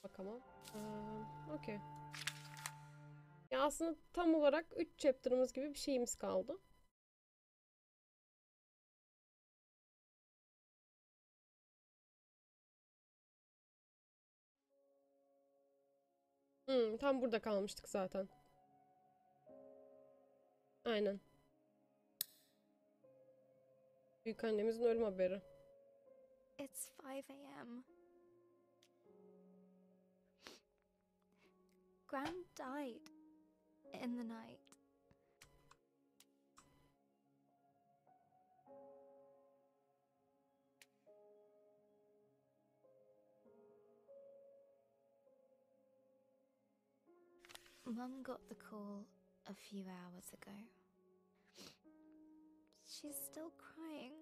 Bakalım. Okey. Ya aslında tam olarak 3 chapter'ımız gibi bir şeyimiz kaldı. Tam burada kalmıştık zaten. Aynen. Büyükannemizin ölüm haberi. It's 5 a.m. Gran died in the night. Mum got the call a few hours ago. She's still crying.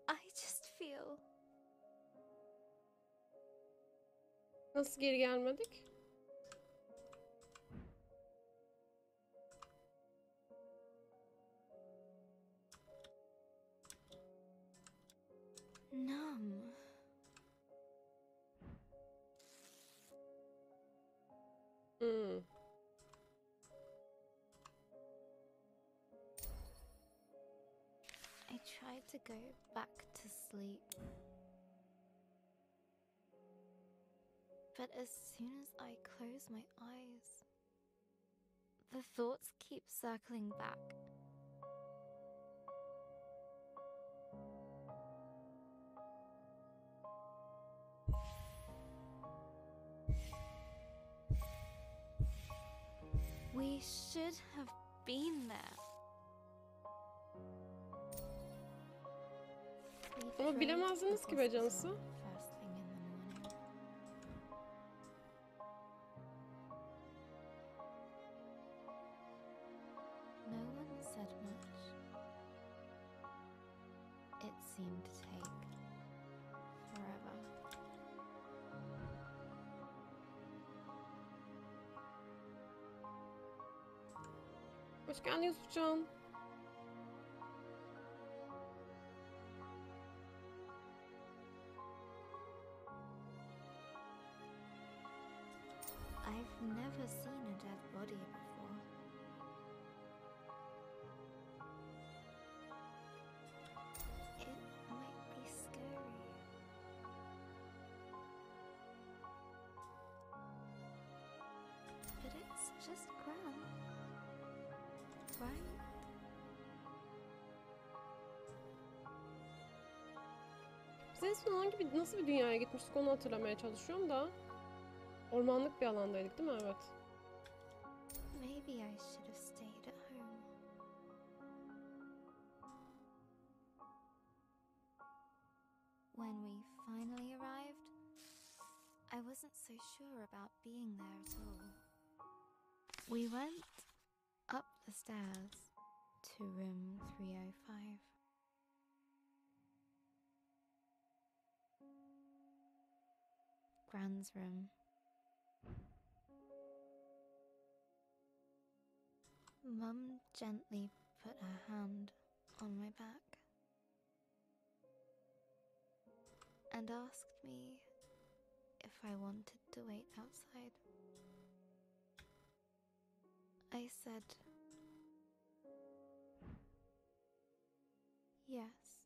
I just feel... Nasıl geri gelmedik? numb. I tried to go back to sleep. But as soon as I close my eyes, the thoughts keep circling back. We should have been there. Ama bilemezdiniz ki be canısı. First thing in the morning. No one said much. It seemed to take forever. Hoş geldin Yusufcan. I've never seen a dead body before. It might be scary. But it's just Gran, right? Biz en son nasıl bir dünyaya gitmiştik onu hatırlamaya çalışıyorum da. Ormanlık bir alandaydık değil mi? Evet. Maybe I should have stayed at home. When we finally arrived, I wasn't so sure about being there at all. We went up the stairs to room 305. Gran's room. Mum gently put her hand on my back and asked me if I wanted to wait outside. I said yes.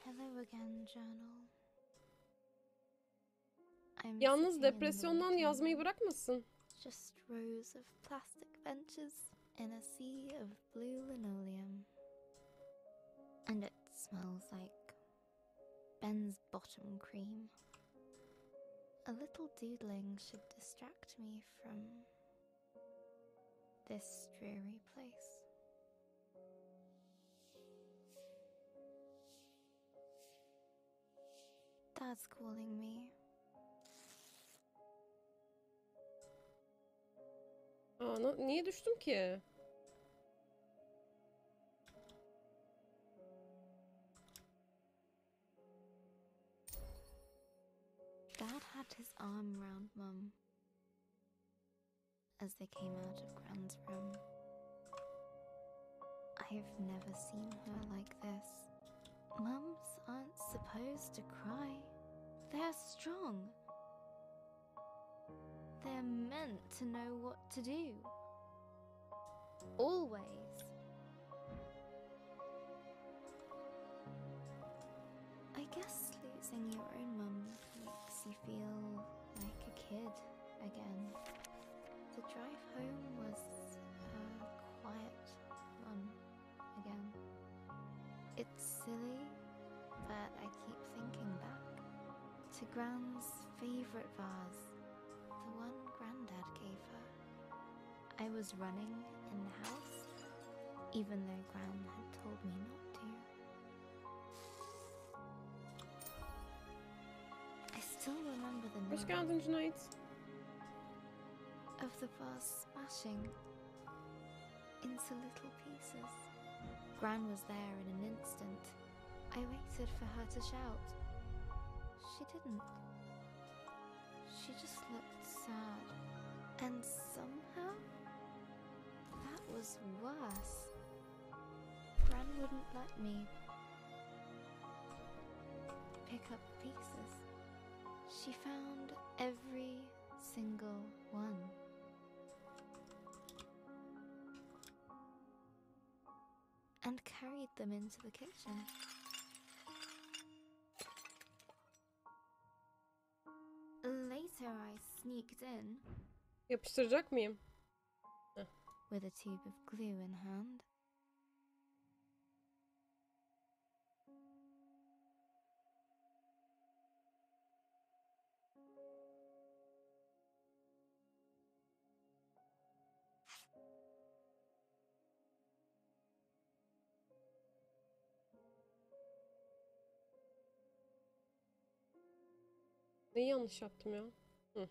Hello again, journal. Yalnız depresyondan yazmayı bırakmasın. Just rows of plastic benches in a sea of blue linoleum. And it smells like Ben's bottom cream. A little doodling should distract me from this dreary place. Dad's calling me. Niye düştüm ki? Dad had his arm round Mum as they came out of Gran's room. I've never seen her like this. Mums aren't supposed to cry. They're strong. They're meant to know what to do. Always. I guess losing your own mum makes you feel like a kid again. The drive home was a quiet one again. It's silly, but I keep thinking back to Gran's favourite vase, the one Grandad gave her. I was running in the house, even though Gran had told me not to. I still remember the Hoş noise geldin Cüneyt. of the vase smashing into little pieces. Gran was there in an instant. I waited for her to shout. She didn't. She just looked sad. And somehow, that was worse. Gran wouldn't let me pick up pieces. She found every single one. And carried them into the kitchen. Later I sneaked in Yapıştıracak mıyım? with a tube of glue in hand. Neyi yanlış yaptım ya? Hı.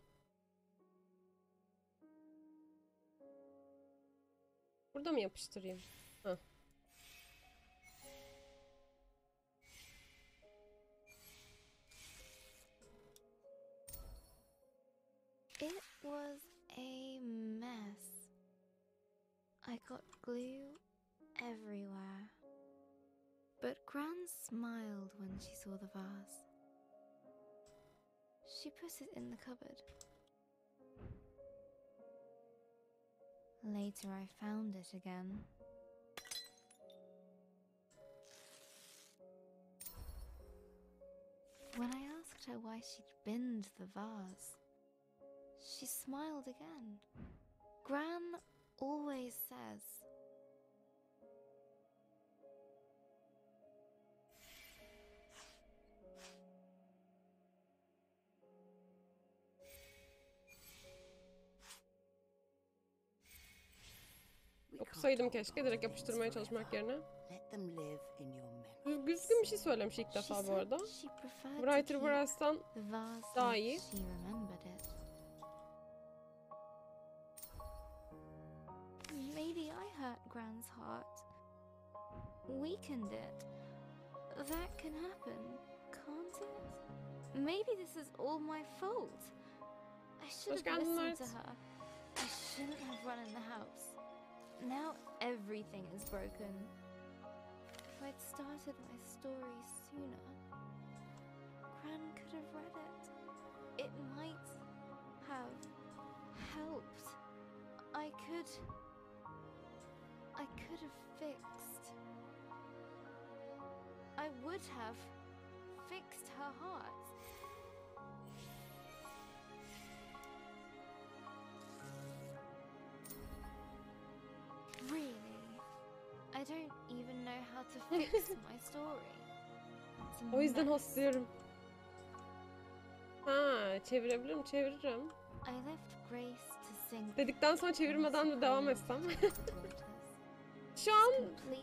Burada mı yapıştırayım? Hı. It was a mess. I got glue everywhere. But Gran smiled when she saw the vase. She put it in the cupboard. Later I found it again. When I asked her why she'd binned the vase, she smiled again. Gran always says, Okusaydım keşke direkt yapıştırmaya çalışmak yerine. Let them live in your memory. Düzgün bir şey söylemiş ilk she defa bu said arada. she preferred to Writer keep Wrest'tan the vase daha like iyi. she remembered it. Maybe I hurt Gran's heart. Weakened it. That can happen, can't it? Maybe this is all my fault. I should Hoş have geldin listened to Mert. her. I shouldn't have run in the house. Now everything is broken. If I'd started my story sooner, Gran could have read it. It might have helped. I could have fixed. I would have fixed her heart. Really? I don't even know how to fix my story. It's a O yüzden mess. hostluyorum. Ha, çevirebilirim, çeviririm. I left Grace to sink. Dedikten sonra çevirmeden de devam etsem. Şu an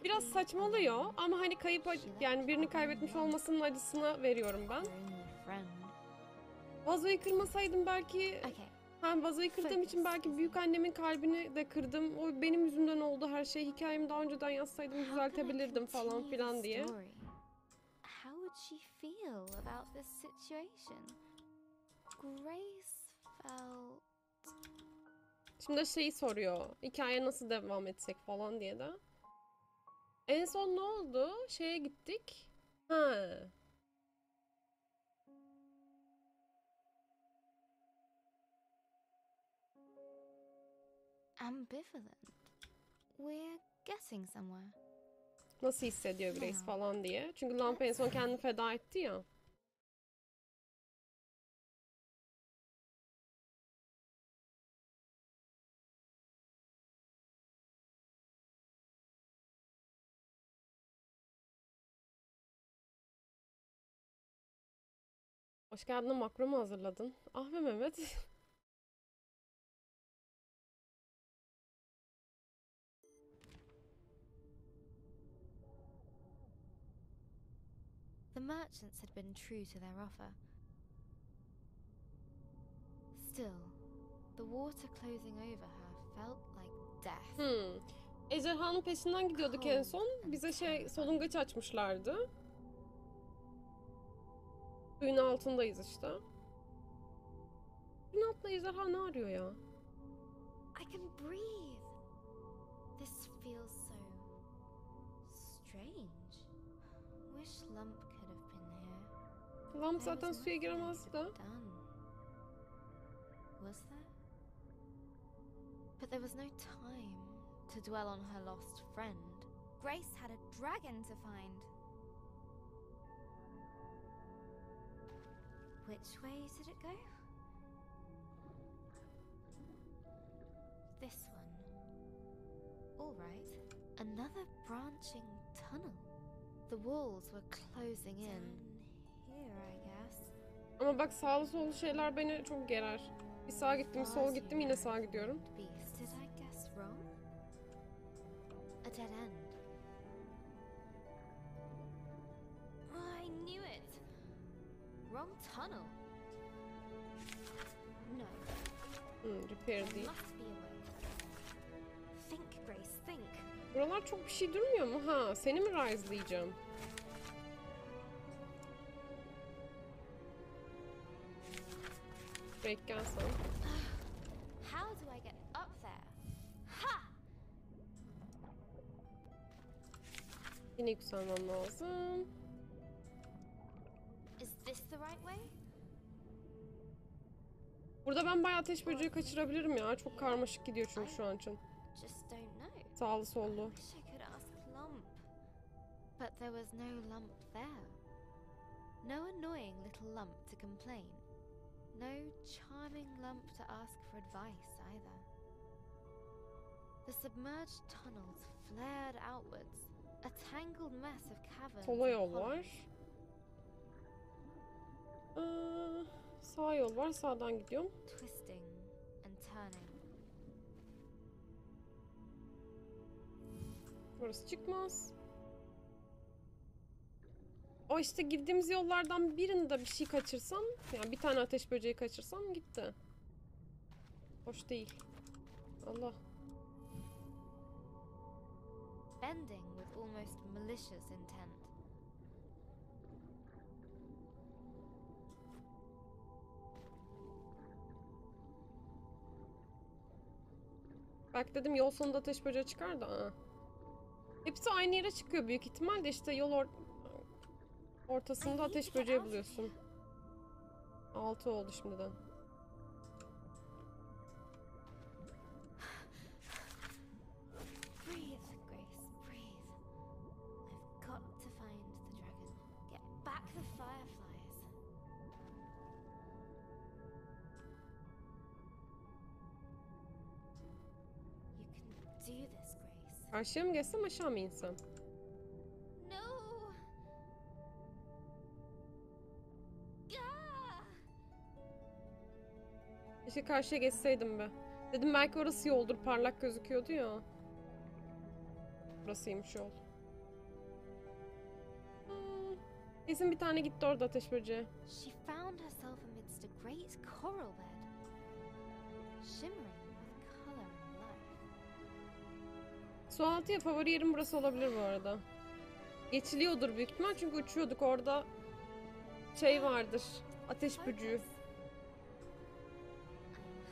biraz saçmalıyor ama hani kayıp yani birini kaybetmiş olmasının acısını veriyorum ben. Vazoyu kırmasaydım belki hem vazoyu kırdığım için belki büyük annemin kalbini de kırdım. O benim yüzümden oldu her şey. Hikayemi daha önceden yazsaydım düzeltebilirdim falan filan diye. How would she feel about this situation? Grace felt. Şimdi de şeyi soruyor. Hikaye nasıl devam etsek falan diye de. En son ne oldu? Şeye gittik. Ha. Ambivalent. We're getting somewhere. Nasıl hissediyor Grace falan diye. Çünkü Lamp en son kendini feda etti ya. Hoş geldin, makro mu hazırladın? Ah be Mehmet. The merchants had been true to their offer. Still, the water closing over her felt like death. Ejderhanın peşinden gidiyorduk en son. Bize solungaç açmışlardı. Suyun altındayız işte. Suyun altında ejderha ne arıyor ya? I can breathe. This feels so strange. Wish Lump could have been here. Lamp There zaten was suya nothing I giremezdi. could have done. Was there? But there was no time to dwell on her lost friend. Grace had a dragon to find. Which way did it go? This one. All right. Another branching tunnel. The walls were closing in. Here, I guess. Ama bak sağlı sollu şeyler beni çok gerer. Bir sağa gittim, sol gittim, yine sağa gidiyorum. Beast, did I guess wrong? A dead end. Oh, I knew it. Wrong tunnel. No. Repair There değil. must be a way. Think, Grace, think. Buralar çok bir şey durmuyor mu? Ha, seni mi rise'layacağım? Break gel sen. How do I get up there? Ha! Yine yükselmem lazım. Is this the right way? Burada ben bayağı ateş böceği kaçırabilirim ya. Çok karmaşık gidiyor çünkü şu an için. Just don't know. Sağlı sollu. Wish I could ask Lump. But there was no Lump there. No annoying little Lump to complain. No charming Lump to ask for advice either. The submerged tunnels flared outwards, a tangled mess of caverns. Sola yol and var. hollows, Sağ yol var. Sağdan gidiyorum. twisting and turning. Burası çıkmaz. O işte girdiğimiz yollardan birinde bir şey kaçırsam, yani bir tane ateş böceği kaçırsam gitti. Hoş değil. Allah. Bending with almost malicious intent. Belki dedim yol sonunda ateş böceği çıkar da. Ha. Hepsi aynı yere çıkıyor büyük ihtimalle, işte yol ortasında ateş böceği buluyorsun. 6 oldu şimdiden. Breathe, Grace, breathe. I've got to find the dragon. Get back the fireflies. You can do this, Grace. Karşıya mı geçsem, aşağı mı insem? No! Gah! İşte karşıya geçseydim be. Dedim belki orası yoldur, parlak gözüküyordu ya. Burasıymış yol. Kesin bir tane gitti orada ateş böceği. She found herself amidst a great coral bed, shimmering with color and life. Sualtıya favori yerim burası olabilir bu arada. Geçiliyordur büyük ihtimal çünkü uçuyorduk orada. Şey vardır, ateş böceği. Focus.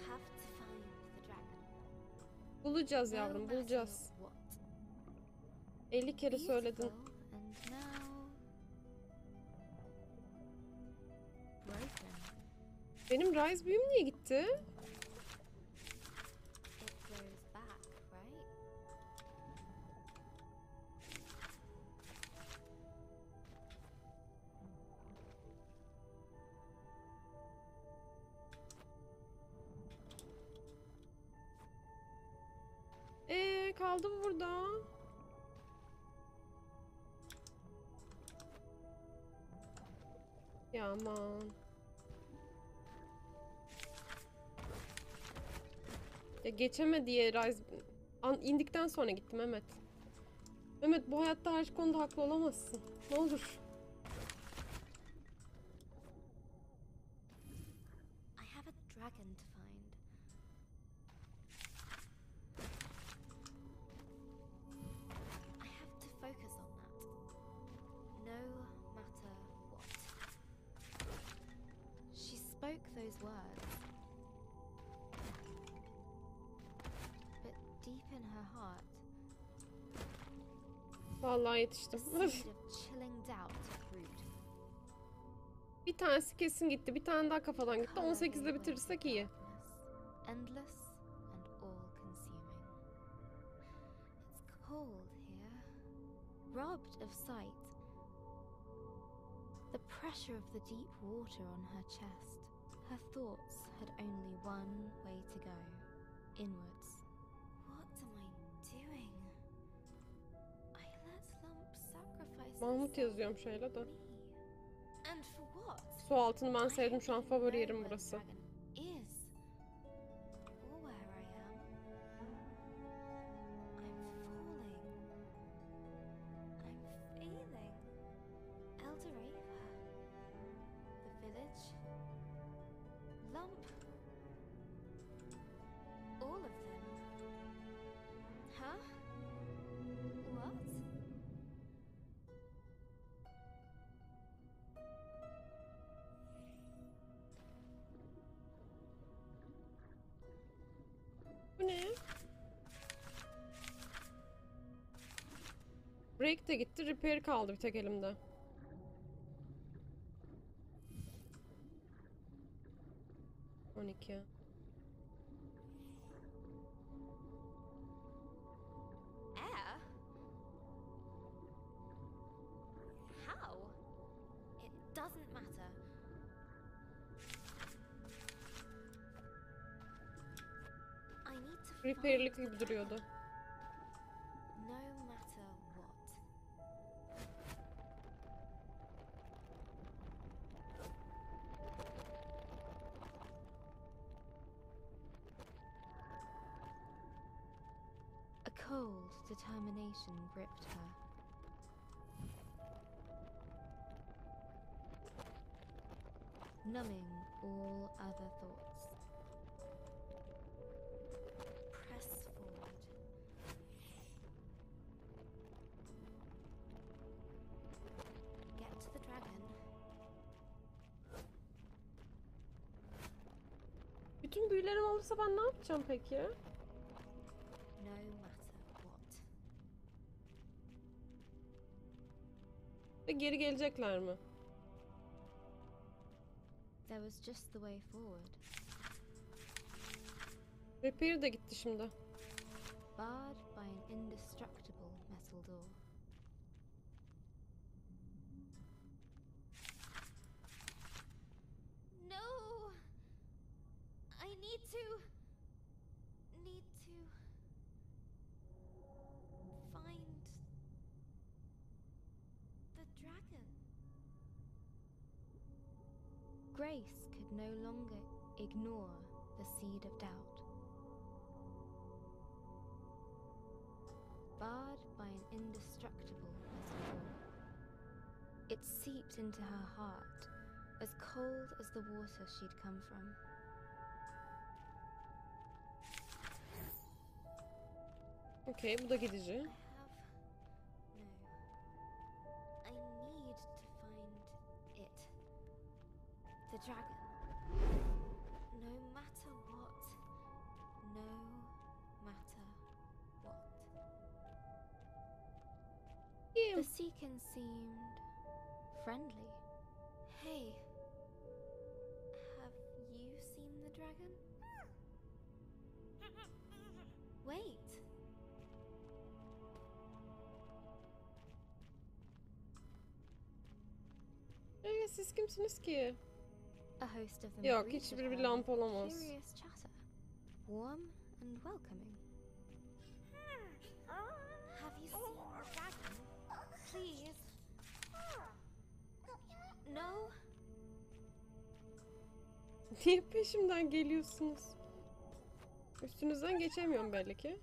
I have to find the dragon. Bulacağız No yavrum, matter bulacağız. what. 50 kere söyledin. Beautiful, and now Benim Rise büyüm niye gitti? It grows back, right? Kaldım burada. Ya aman. Ya geçeme diye Rise indikten sonra gittim Mehmet. Mehmet, bu hayatta her konuda haklı olamazsın. Ne olur. I have a dragon to find. I have to focus on that. No matter what. She spoke those words. But deep in her heart, Vallahi a yetiştim. seed of chilling doubt took root. Bir tanesi kesin gitti. Bir tane daha kafadan gitti. Color 18'de gave way to bitirirsek iyi. darkness, endless and all-consuming. It's cold here, robbed of sight. The pressure of the deep water on her chest. Her thoughts had only one way to go, inwards. What am I doing? I let Lump sacrifice Mahmut herself yazıyorum şöyle de. for me. And for what? Su altını ben sevdim. Şu an I don't favori even yerim know burası. where the dragon is, or where I am. I'm failing. Elderava, the village, Lump, all of them. Huh? What? Bu ne? Break de gitti. Repair kaldı bir tek elimde. ...12. Air? How? It doesn't matter. I need to find Repair'lik the gibi duruyordu. no matter what. A cold determination gripped her. Numbing all other thoughts. Press forward. Get to the dragon. Bütün büyülerim olursa ben ne yapacağım peki? No matter what. Ve geri gelecekler mi? There was just the way forward. Repair de gitti şimdi. Barred by an indestructible metal door. No! I need to find the dragon. Grace could no longer ignore the seed of doubt. Barred by an indestructible metal door. It seeped into her heart, as cold as the water she'd come from. Okey, bu da gidici. I need to find it. The dragon. No matter what. No matter what. The Seekin seemed friendly. Hey, have you dragon? Wait. Siz kimsiniz ki? A host of them Yok, greeted hiçbir bir her lamp with olamaz. curious chatter, warm and welcoming. Have you seen the dragon? Please. No? Niye peşimden geliyorsunuz? Üstünüzden geçemiyorum belli ki.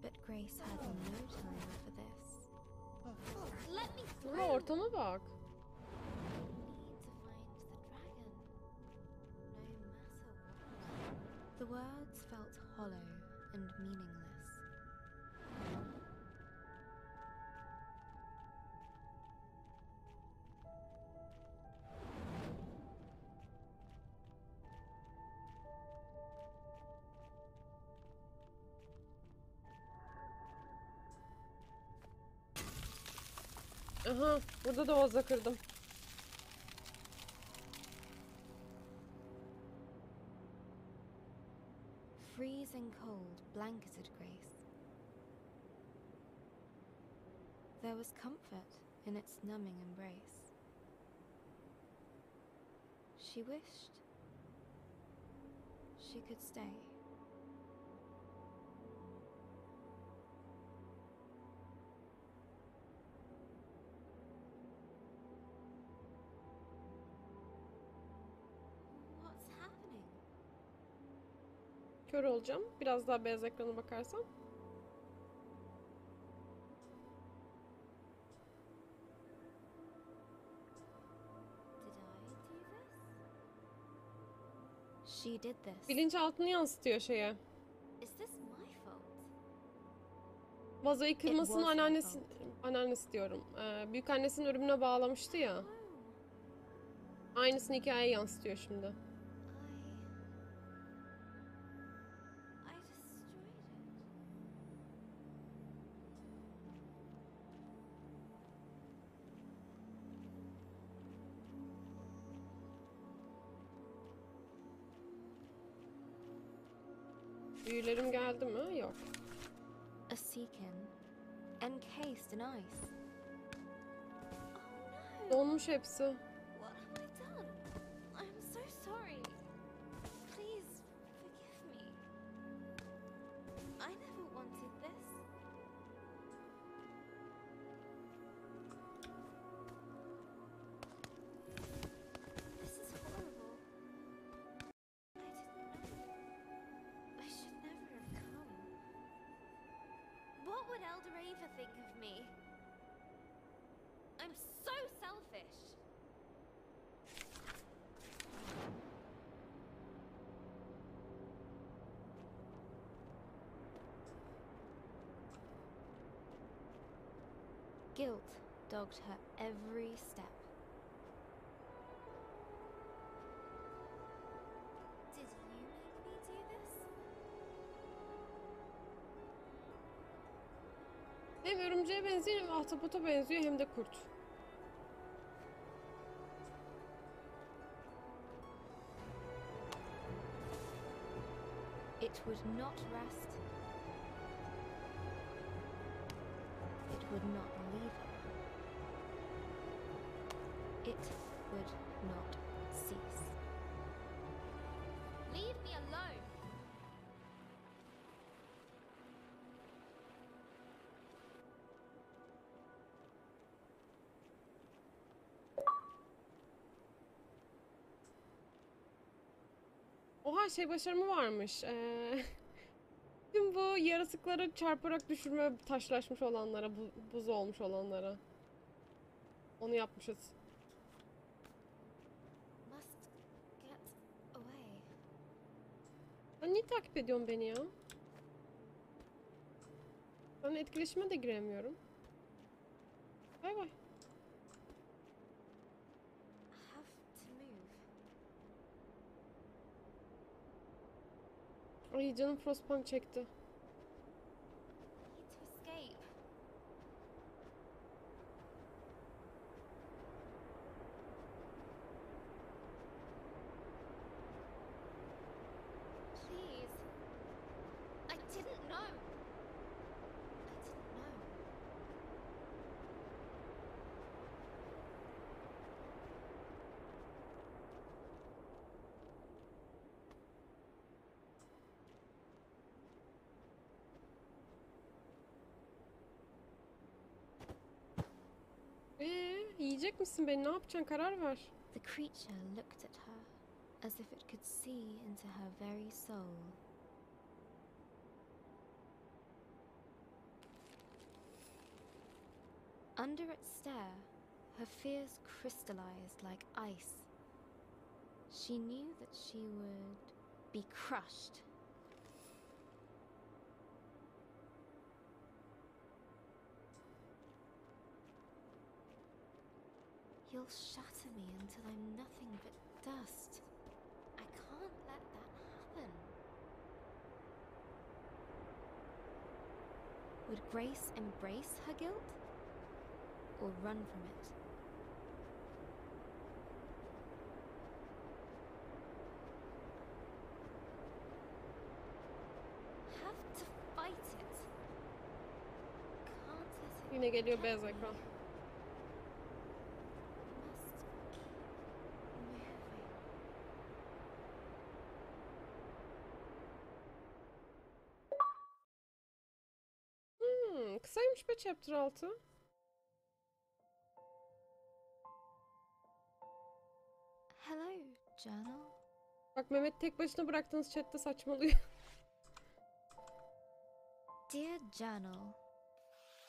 But Grace had no time for this. Let me Ama through! ortama bak. The words felt hollow and meaningless. Aha, burada da vaza kırdım. Freezing cold blanketed Grace. There was comfort in its numbing embrace. She wished she could stay. What's happening? Kör olacağım. Biraz daha beyaz ekrana bakarsam. She did this. Bilinçaltını yansıtıyor şeye. Is this my fault? Vazoyu kırmasını was her anneannesi diyorum. Büyük annesinin ölümüne bağlamıştı ya. Aynısını hikayeye yansıtıyor şimdi. I destroyed it. Büyülerim geldi mi? Yok. A seekin, encased in ice. Oh no! Donmuş hepsi. What have I done? I'm so sorry. Please forgive me. I never wanted this. This is horrible. I didn't know. I should never have come. What would Elder Ava think of me? I'm so selfish. Guilt dogged her every step. Did you make me do this? Hem örümceğe benziyor hem ahtapota benziyor hem de kurt. It would not rest. It would not leave her. It would not cease. Leave me alone! Oha şey başarımı varmış. Tüm bu yaratıkları çarparak düşürme, taşlaşmış olanlara, buz olmuş olanlara. Onu yapmışız. Must get away. Sen niye takip ediyorsun beni ya? Ben etkileşime de giremiyorum. Bay bay. Ay canım Frostpunk çekti. Need to escape. Please. I didn't know. I didn't know. Yiyecek misin beni? Ne yapacaksın? Karar ver. The creature looked at her as if it could see into her very soul. Under its stare, her fears crystallized like ice. She knew that she would be crushed. You'll shatter me until I'm nothing but dust. I can't let that happen. Would Grace embrace her guilt? Or run from it? Have to fight it. Can't let it Yine geliyor get beyaz me. ekran. Must keep moving. Kısaymış be chapter 6. Hello, journal. Bak Mehmet tek başına bıraktığınız chatte saçmalıyor. Dear journal.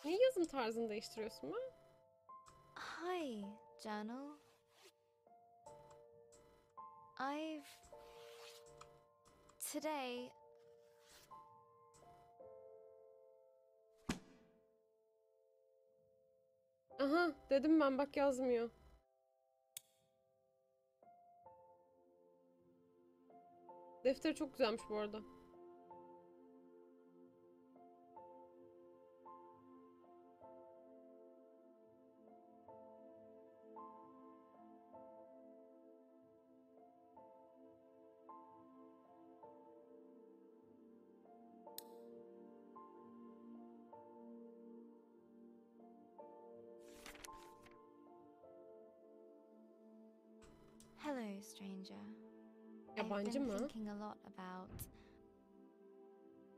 Niye yazım tarzını değiştiriyorsun be? Hi, journal. Today. Aha dedim ben bak yazmıyor. Defteri çok güzelmiş bu arada. Hello, stranger. I've Yabancı been mı? thinking a lot about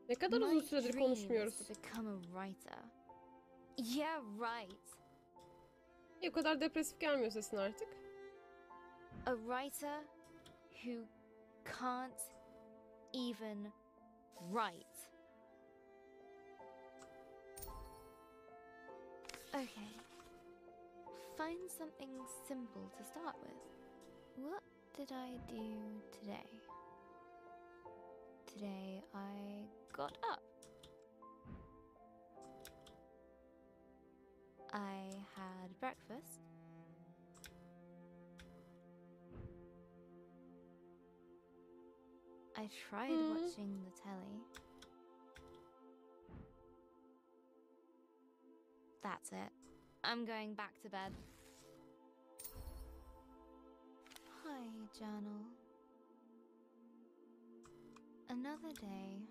Ne kadar uzun my süredir dream konuşmuyoruz. is to become a writer. Yeah, right. O kadar depresif gelmiyor sesin artık. A writer who can't even write. Okay. Find something simple to start with. What did I do today? Today I got up. I had breakfast. I tried watching the telly. That's it. I'm going back to bed. Hi, journal. Another day.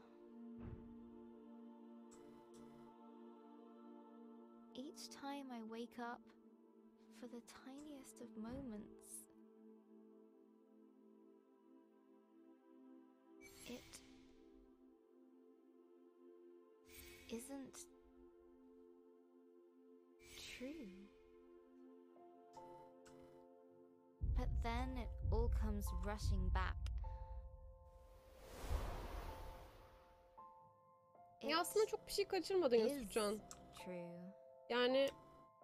Each time I wake up, for the tiniest of moments, it isn't true. But then it all comes rushing back. Ya aslında çok bir şey kaçırmadın Yusufcan. True. Yani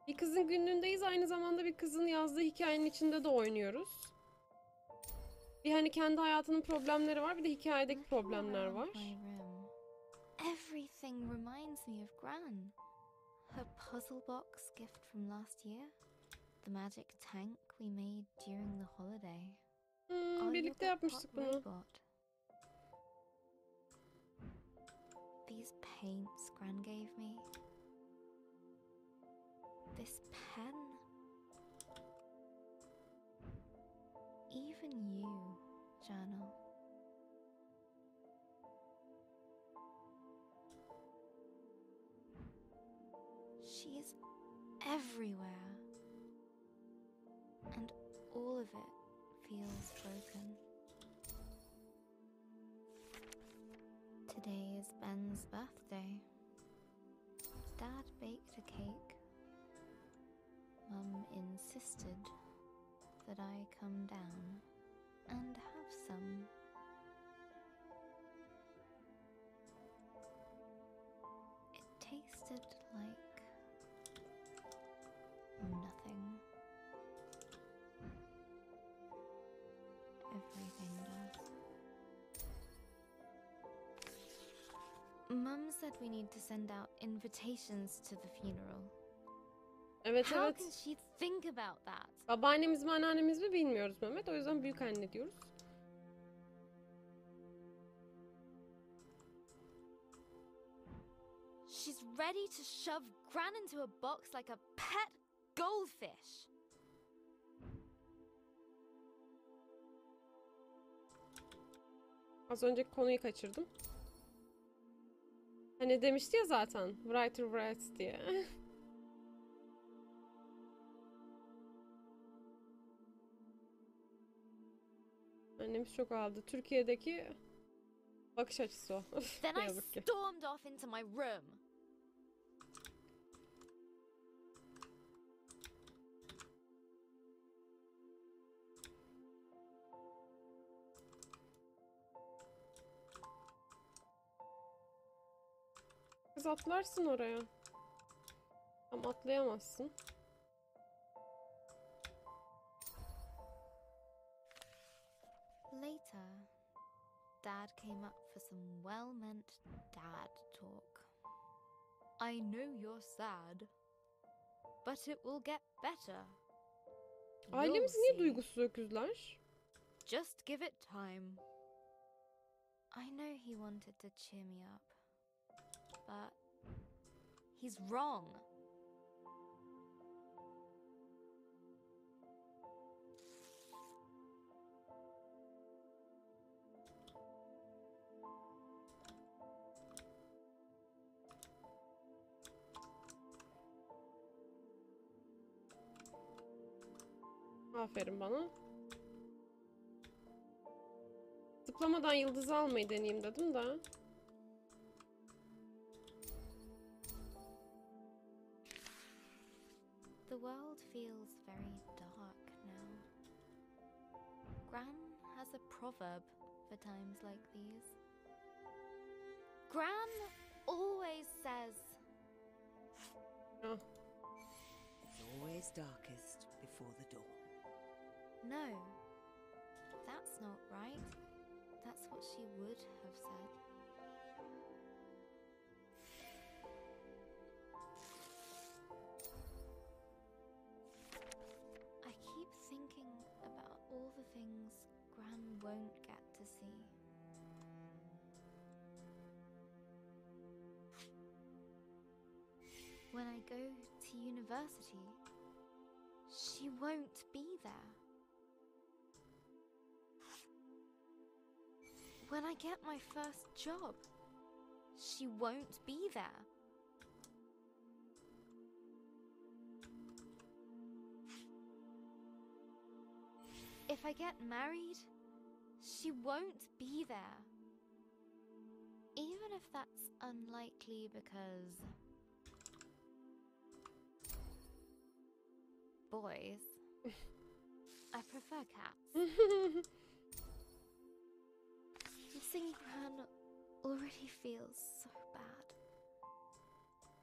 bir kızın günlüğündeyiz, aynı zamanda bir kızın yazdığı hikayenin içinde de oynuyoruz. Bir hani kendi hayatının problemleri var, bir de hikayedeki problemler var. Everything reminds me of Gran. Her puzzle box gift from last year. The magic tank we made during the holiday. Birlikte yapmıştık bunu. Robot. these paints Gran gave me. This pen. Even you, journal. She's everywhere. And all of it feels broken. Today is Ben's birthday. Dad baked a cake. Mum insisted that I come down and have some. It tasted like nothing. Everything does. Mum said we need to send out invitations to the funeral. Evet How evet. can she think about that? Babaannemiz mi anneannemiz mi bilmiyoruz Mehmet. O yüzden büyük anne diyoruz. She's ready to shove Gran into a box like a pet goldfish. Az önceki konuyu kaçırdım. Hani demişti ya zaten. Writer writes diye. Annemiz çok aldı. Türkiye'deki bakış açısı o. Then Ne I yazık ki. stormed off into my room. Kız atlarsın oraya. Ama atlayamazsın. Later, Dad came up for some well-meant dad talk. I know you're sad, but it will get better. Ailemiz You'll niye see. duygusuz öküzler? Just give it time. I know he wanted to cheer me up, but he's wrong. Aferin bana. Zıplamadan yıldızı almayı deneyeyim dedim de. The world feels very dark now. Gran has a proverb for times like these. Gran always says, Ah, It's always darkest before the dawn. no, that's not right. That's what she would have said. I keep thinking about all the things Gran won't get to see. When I go to university, she won't be there. When I get my first job, she won't be there. If I get married, she won't be there. Even if that's unlikely because boys. I prefer cats. Missing Gran already feels so bad.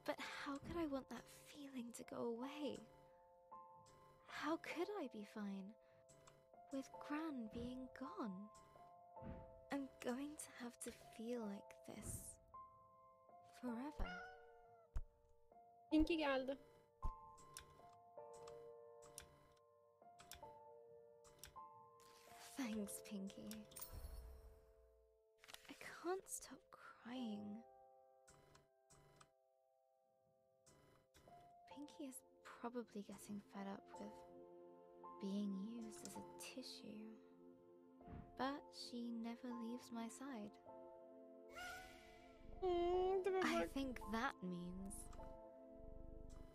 But how could I want that feeling to go away? How could I be fine with Gran being gone? I'm going to have to feel like this forever. Pinky geldi. Thanks, Pinky. I can't stop crying. Pinky is probably getting fed up with being used as a tissue. But she never leaves my side. I think that means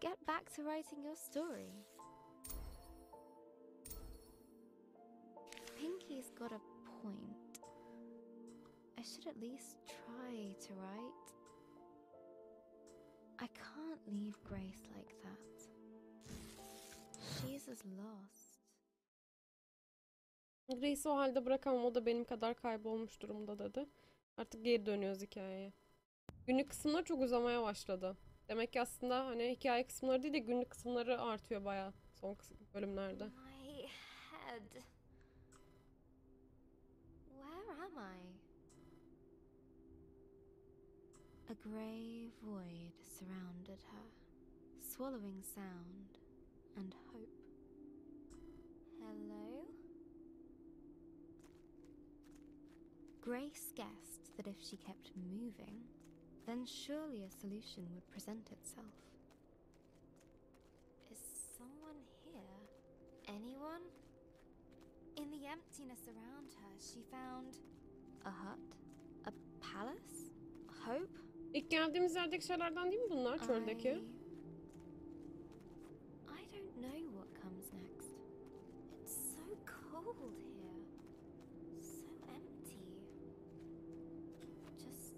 get back to writing your story. Pinky's got a point. I should at least try to write. I can't leave Grace like that. She's as lost. Grace'i o halde bırakamam. O da benim kadar kaybolmuş durumda dedi. Artık geri dönüyoruz hikayeye. Günlük kısımlar çok uzamaya başladı. Demek ki aslında hani hikaye kısımları değil de günlük kısımları artıyor bayağı son bölümlerde. My head. Where am I? A grey void surrounded her, swallowing sound and hope. Hello? Grace guessed that if she kept moving, then surely a solution would present itself. Is someone here? Anyone? In the emptiness around her, she found a hut, a palace, hope. İlk geldiğimiz yerdeki şeylerden değil mi bunlar çöldeki? I don't know what comes next. It's so cold here. So empty. Just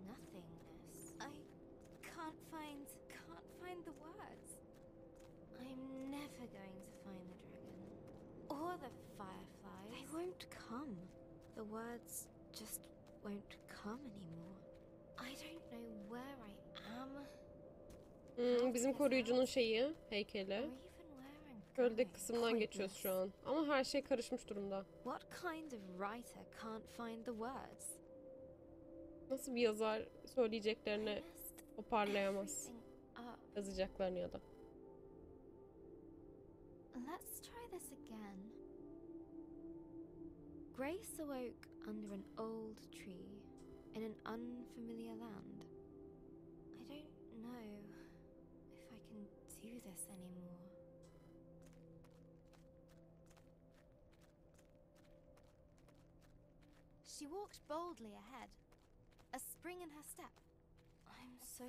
nothingness. I can't find the words. I'm never going to find the dragon. Or the fireflies. They won't come. The words just won't come anymore. I don't know where I am. Bizim koruyucunun şeyi, heykeli. Çöldeki kısımdan geçiyoruz şu an. Ama her şey karışmış durumda. What kind of writer can't find the words? Nasıl bir yazar söyleyeceklerini toparlayamaz? Yazacaklarını ya da. Let's try this again. Grace awoke under an old tree in an unfamiliar land. I don't know if I can do this anymore. She walked boldly ahead, a spring in her step. I'm so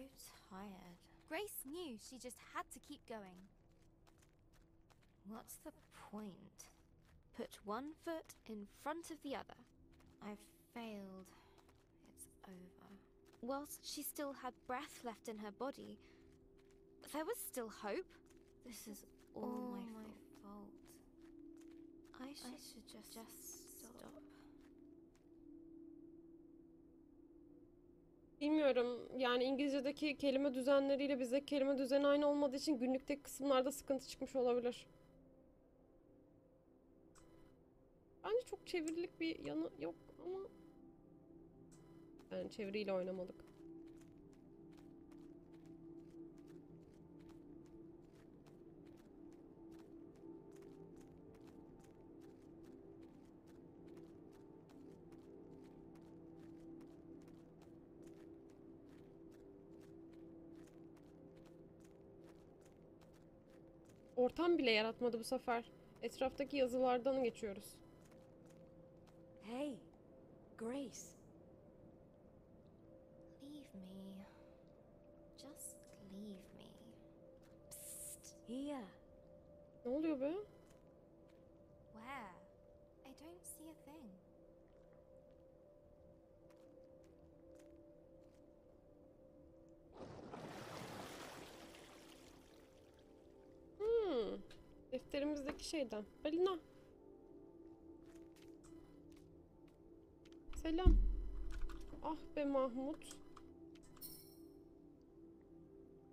tired. Grace knew she just had to keep going. What's the point? Put one foot in front of the other. I've failed. It's over. Whilst she still had breath left in her body, there was still hope. This is all my fault. I should just stop. Bilmiyorum. Yani İngilizce'deki kelime düzenleriyle bizdeki kelime düzeni aynı olmadığı için günlükteki kısımlarda sıkıntı çıkmış olabilir. Bence çok çevirilik bir yanı yok ama yani çeviriyle oynamadık. Ortam bile yaratmadı bu sefer. Etraftaki yazılardan geçiyoruz. Hey, Grace. Leave me. Just leave me. Psst. Here. Ne oluyor be? Where? I don't see a thing. Defterimizdeki şeyden. Belina. Selam. Ah be Mahmut.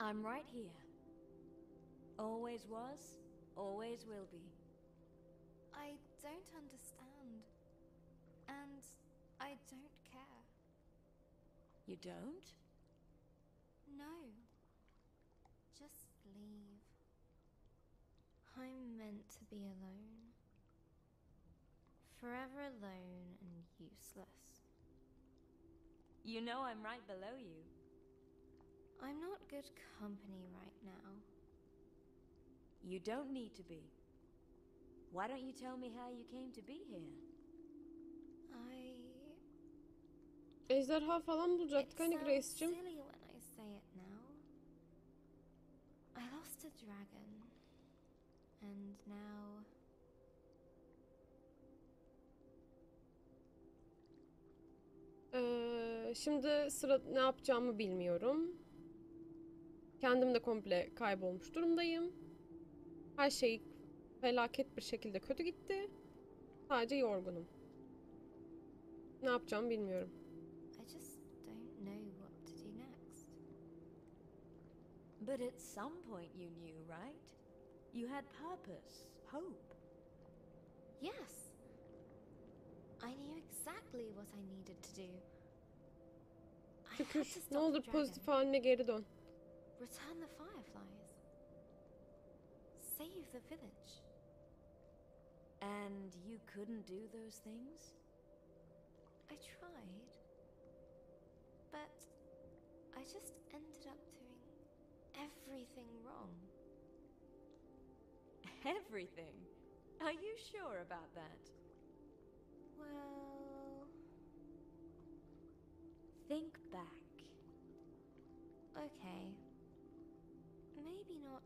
I'm right here. Always was, always will be. I don't understand. And I don't care. You don't? No. Just leave. I'm meant to be alone. Forever alone and useless. You know I'm right below you. I'm not good company right now. You don't need to be. Why don't you tell me how you came to be here? Ejderha falan bulacaktık It hani sounds Grace'cim. silly when I say it now. I lost a dragon. And now... Şimdi sıra ne yapacağımı bilmiyorum. Kendim de komple kaybolmuş durumdayım. Her şey felaket bir şekilde kötü gitti. Sadece yorgunum. Ne yapacağımı bilmiyorum. I just don't know what to do next. But at some point you knew, right? You had purpose, hope. Yes! I knew exactly what I needed to do. I had to Şükür. stop Ne olur the dragon. pozitif haline geri dön. Return the fireflies. Save the village. And you couldn't do those things? I tried. But I just ended up doing everything wrong. Everything? Are you sure about that? Well... Think back. Okay. Maybe not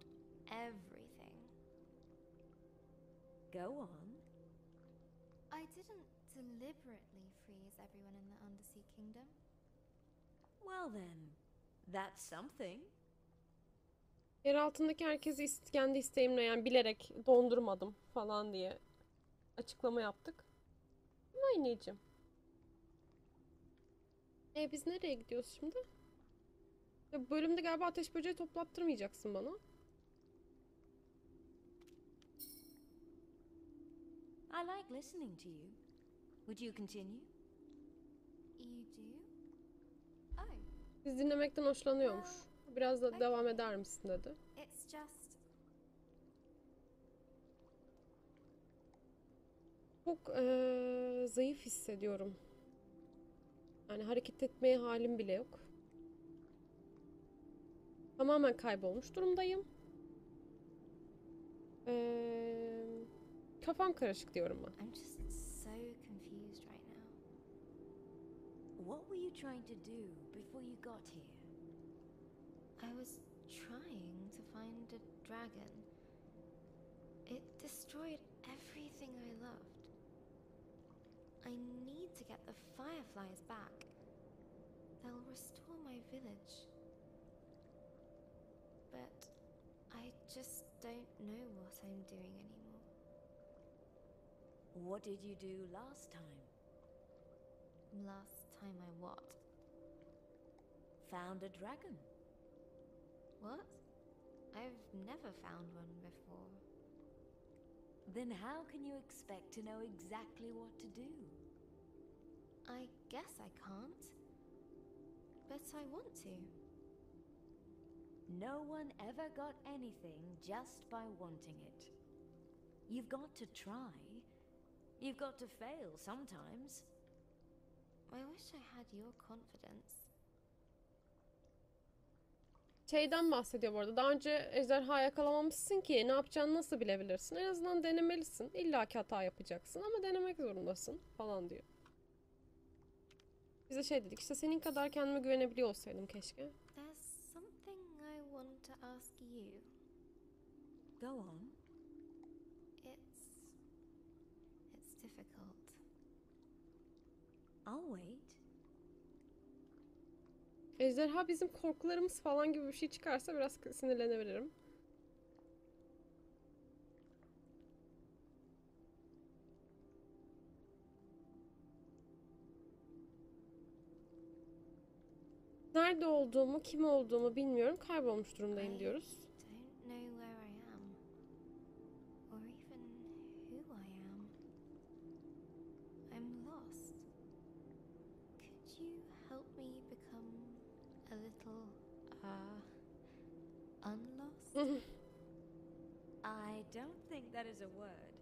everything. Go on. I didn't deliberately freeze everyone in the Undersea Kingdom. Well then, that's something. Yer altındaki herkesi kendi isteğimle yani bilerek dondurmadım falan diye açıklama yaptık. Anneciğim. Biz nereye gidiyoruz şimdi? Bu bölümde galiba ateş böceği toplattırmayacaksın bana. I like listening to you. Would you continue? You do? Oh, Biz dinlemekten hoşlanıyormuş. Biraz da devam eder misin dedi. it's just... Çok zayıf hissediyorum. Yani hareket etmeye halim bile yok. Tamamen kaybolmuş durumdayım. Kafam karışık diyorum ben. I'm just so confused right now. What were you trying to do before you got here? I was trying to find a dragon. It destroyed everything I loved. I need to get the fireflies back. They'll restore my village. But I just don't know what I'm doing anymore. What did you do last time? Last time I what? Found a dragon. What? I've never found one before. Then how can you expect to know exactly what to do? I guess I can't. But I want to. No one ever got anything just by wanting it. You've got to try. You've got to fail sometimes. I wish I had your confidence. Şeyden bahsediyor bu arada. Daha önce ejderha yakalamamışsın ki ne yapacağını nasıl bilebilirsin? En azından denemelisin. İlla ki hata yapacaksın ama denemek zorundasın falan diyor. Bize şey dedik işte senin kadar kendime güvenebiliyor olsaydım keşke. There's something I want to ask you. Go on. It's difficult. I'll wait. Ejderha bizim korkularımız falan gibi bir şey çıkarsa biraz sinirlenebilirim. Nerede olduğumu, kim olduğumu bilmiyorum. Kaybolmuş durumdayım diyoruz. Don't know where I am. Or even who I am. I'm lost. Could you help me become a little, unlost? I don't think that is a word.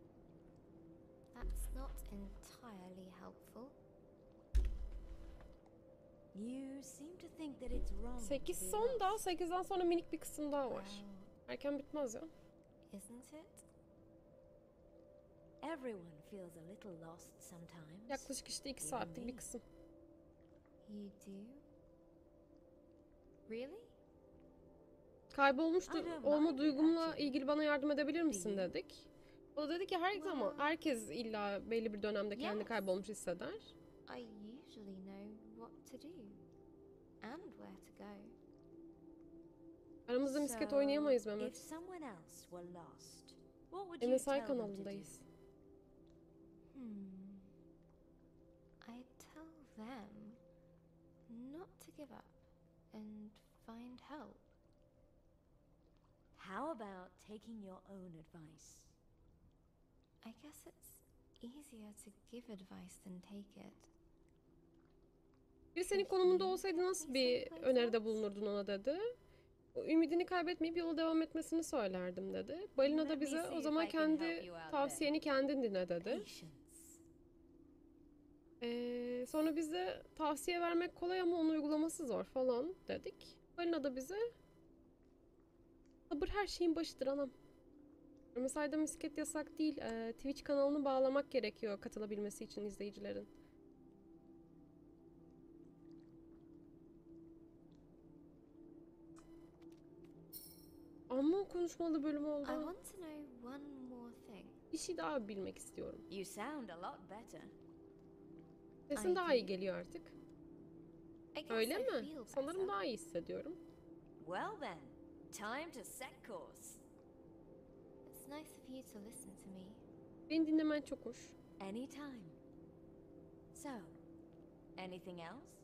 That's not entirely helpful. You seem to think that it's wrong. 8 to be son da lost. 8'den sonra minik bir kısım daha var. Well, Erken bitmez ya. isn't it? Everyone feels a little lost sometimes. Yaklaşık işte 2 saatlik bir kısım. You do? Really? Kaybolmuş I don't olma mind it, duygumla actually. ilgili bana yardım edebilir misin you? dedik. O da dedi ki her zaman Well, herkes illa belli bir dönemde kendini yes. kaybolmuş hisseder. I usually know what to do and where to go. Aramızda misket So, oynayamayız If Mehmet. someone else were lost, what would you MSI tell them to do? kanalındayız. I tell them not to give up and find help. How about taking your own advice? I guess it's easier to give advice than take it. Bir senin konumunda olsaydı nasıl bir öneride bulunurdun ona dedi. O ümidini kaybetmeyip yola devam etmesini söylerdim dedi. Balina da bize o zaman kendi tavsiyeni kendin dinle dedi. Patience. Sonra bize tavsiye vermek kolay ama onu uygulaması zor falan dedik. Balina da bize sabır her şeyin başıdır anam. MSI'da misket yasak değil. Twitch kanalını bağlamak gerekiyor katılabilmesi için izleyicilerin. Ama konuşmalı bölüm I oldu. want to know one more thing. Bir şey daha bilmek istiyorum. You sound a lot better. Sesin daha iyi geliyor artık. I guess Öyle I mi? feel Sanırım better. daha iyi hissediyorum. Well then, time to set course. It's nice of you to listen to me. Beni dinlemen çok hoş. Anytime. So, anything else?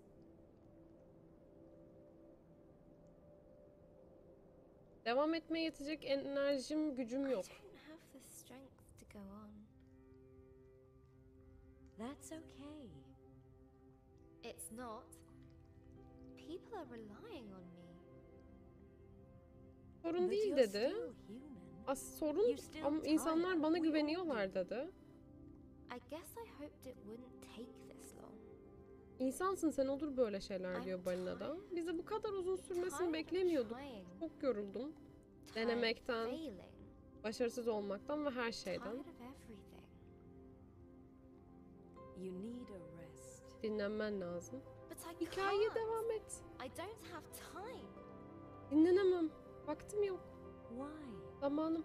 Devam etmeye yetecek enerjim, gücüm I yok. don't have the strength to go on. That's okay. It's not. People are relying on me. Sorun But değil you're dedi. still human. Sorun You still ama insanlar tired. bana We all güveniyorlar do. dedi. I guess I hoped it wouldn't take this long. İnsansın sen, olur böyle şeyler I'm diyor Balina da. tired. Bize bu kadar uzun sürmesini Tired of beklemiyorduk. trying, Çok yoruldum. tired of Denemekten, failing, başarısız olmaktan ve her tired şeyden. of everything. You need a rest. Dinlenmen lazım. But I Hikayeye can't. devam et. I don't have time. Dinlenemem. Vaktim yok. Why? Zamanım.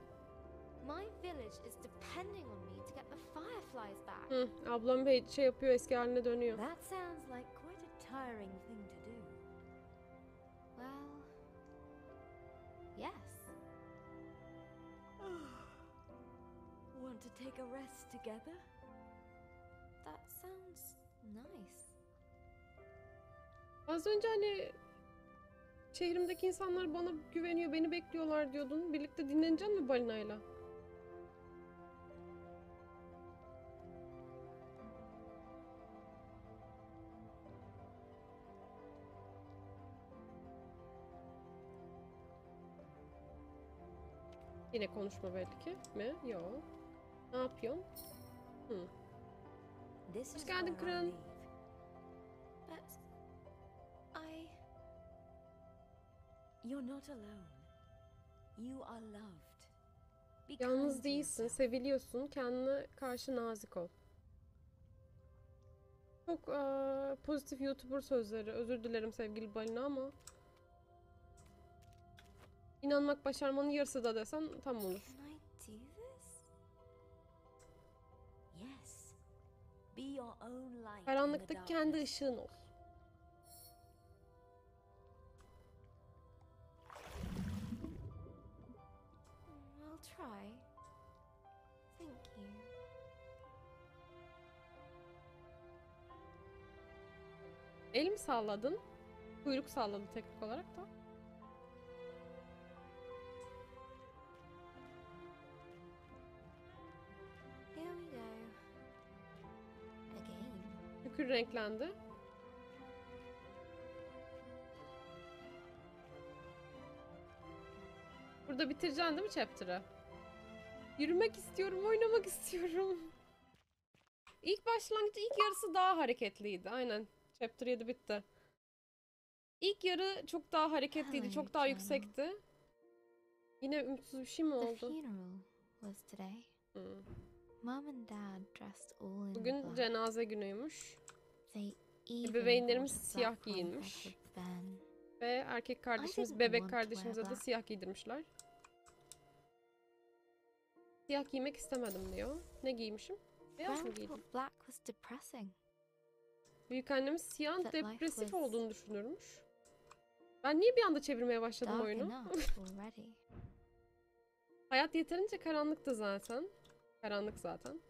My village is depending on me to get the fireflies back. Hı, ablam şey yapıyor, eski haline dönüyor. That sounds like quite a tiring thing to do. Well, yes. Want to take a rest together? That sounds nice. Az önce hani şehrimdeki insanlar bana güveniyor, beni bekliyorlar diyordun. Birlikte dinlenecek mi balinayla? Yine konuşma belki mi? Yok. Ne yapıyorsun? Hı. This Hoş is geldin where I Kren. leave. But I... You're not alone. You are loved. Be kind Yalnız to değilsin, yourself. seviliyorsun. Kendine karşı nazik ol. Çok pozitif YouTuber sözleri. Özür dilerim sevgili balina ama İnanmak başarmanın yarısı da desen tam olur. Can I do this? Yes. Be your own light in the Karanlıktaki kendi darkness. ışığın ol. I'll try. Thank you. El mi salladın? Kuyruk salladı teknik olarak da. Here we go. Again. Tükür renklendi. Burada bitireceksin değil mi chapter'ı? Yürümek istiyorum, oynamak istiyorum. İlk başlangıçta ilk yarısı daha hareketliydi. Aynen. Chapter 7 bitti. İlk yarı çok daha hareketliydi, çok daha Hello, yüksekti. Yine ümitsiz bir şey mi The oldu? funeral was today. Hmm. Mom and Dad dressed all in Bugün black. cenaze günüymüş. They even Bebeğinlerimiz bought a siyah black one giyinmiş. for Ben. Ve erkek kardeşimiz, didn't bebek want to wear kardeşimize de black. siyah giydirmişler. Siyah giymek istemedim diyor. Ne giymişim? Beyaz mı Gran giydim? thought black was depressing. Büyükannemiz siyahın That life depresif was olduğunu düşünürmüş. Ben niye bir anda çevirmeye başladım Dark oyunu? enough already. Hayat yeterince karanlıktı zaten. Karanlık zaten.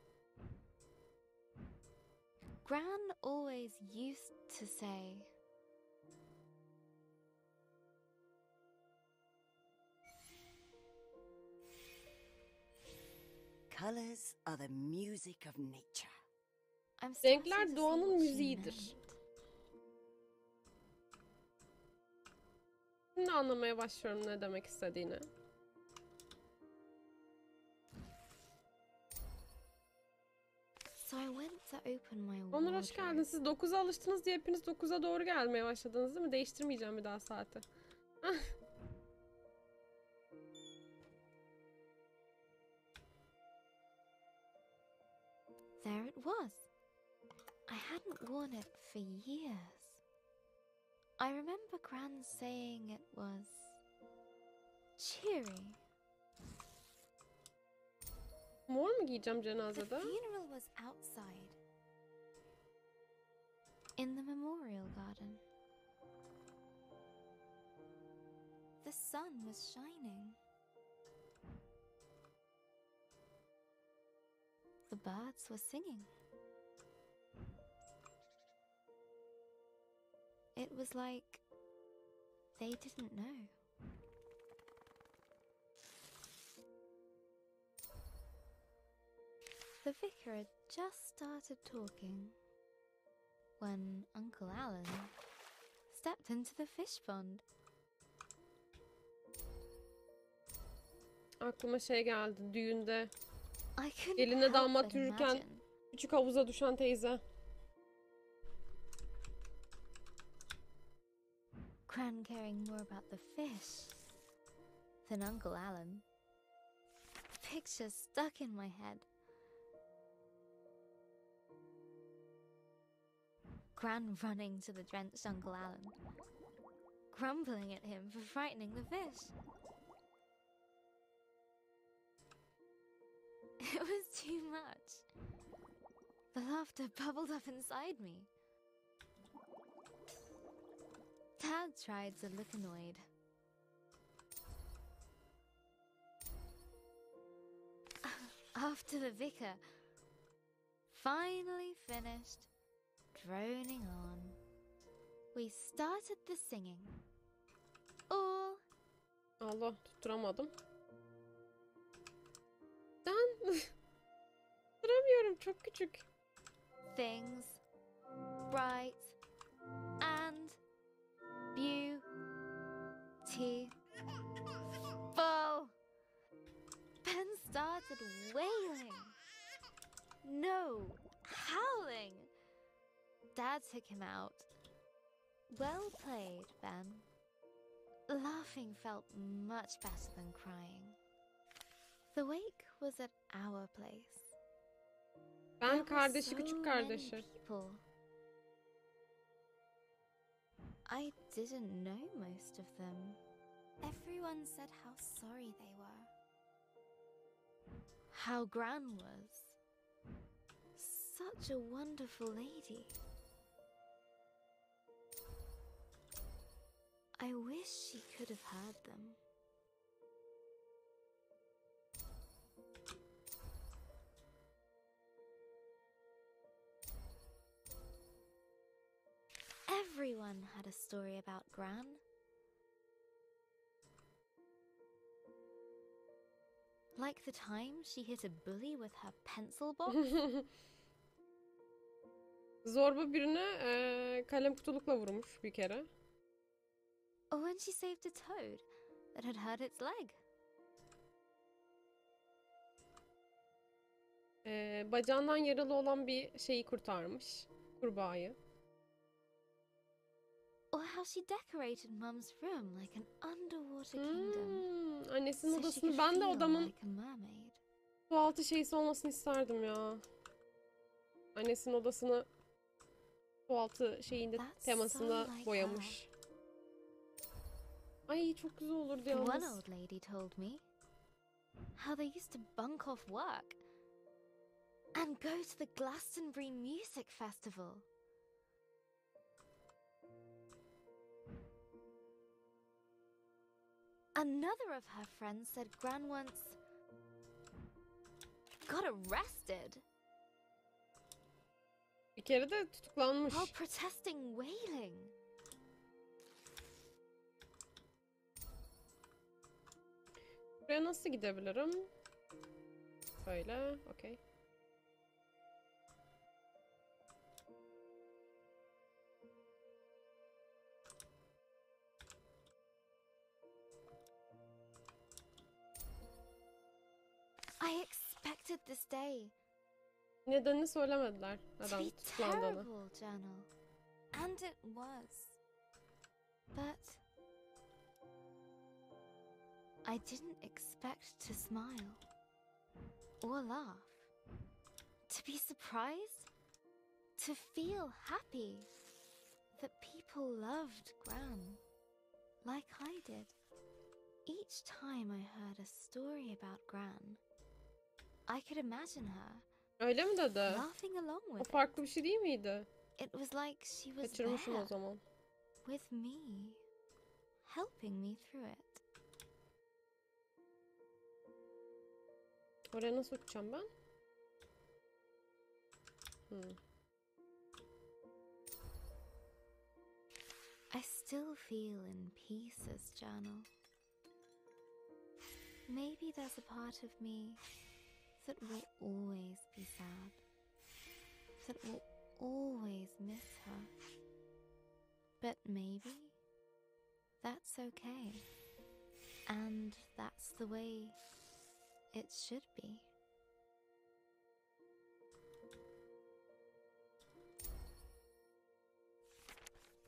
Gran always used to say, Colors are the music of nature. I'm starting Renkler to see doğanın what she müziğidir. meant. Şimdi anlamaya başlıyorum ne demek istediğini. So I went to open my Onur hoş geldiniz. wardrobe. Siz 9'a alıştınız diye hepiniz 9'a doğru gelmeye başladınız değil mi? Değiştirmeyeceğim bir daha saati. There it was. I hadn't worn it for years. I remember Gran saying it was cheery. Mor mu giyeceğim The cenazede? funeral was outside, in the memorial garden. The sun was shining. The birds were singing. It was like they didn't know. The vicar had just started talking when Uncle Alan stepped into the fish pond. Aklıma şey geldi. Düğünde I couldn't geline help damat but yürürken imagine. küçük havuza düşen teyze. Gran caring more about the fish than Uncle Alan. The picture stuck in my head. Gran running to the drenched Uncle Alan, grumbling at him for frightening the fish. It was too much. The laughter bubbled up inside me. Dad tried to look annoyed. After the vicar finally finished droning on, we started the singing. All Allah, tutturamadım. Ben tutturamıyorum, çok küçük. things bright and beautiful. Ben started wailing. No, howling. Dad took him out. Well played, Ben. Laughing felt much better than crying. The wake was at our place. Ben There were kardeşi, so küçük many kardeşi. people. I didn't know most of them. Everyone said how sorry they were. How Gran was. Such a wonderful lady. I wish she could have heard them. Everyone had a story about Gran. Like the time she hit a bully with her pencil box. Zorba birine kalem kutulukla vurmuş bir kere. Or when she saved a toad that had hurt its leg. Bacağından yaralı olan bir şeyi kurtarmış. Kurbağayı. Or how she decorated Mum's room like an underwater kingdom. Annesinin So she odasını could ben de feel odamın like a mermaid. sualtı şeysi olmasını isterdim ya. Annesinin odasını sualtı şeyinde That's temasında so like boyamış. Ay çok güzel olurdu One yalnız. old lady told me how they used to bunk off work and go to the Glastonbury Music Festival. Another of her friends said Gran once got arrested Bir kere de tutuklanmış. while protesting whaling. Buraya nasıl gidebilirim? Böyle, okey. I expected this day Nedenini söylemediler. to Neden be tutuklandığını. terrible, Journal. And it was. But I didn't expect to smile or laugh, to be surprised, to feel happy that people loved Gran like I did. Each time I heard a story about Gran, I could imagine her Öyle mi dedi? laughing along O with farklı bir şey değil miydi? it. It was like she was Kaçırmışım o there zaman. with me, helping me through it. Oraya nasıl uçacağım ben? I still feel in pieces, Journal. Maybe there's a part of me that will always be sad, that will always miss her. But maybe that's okay, and that's the way it should be.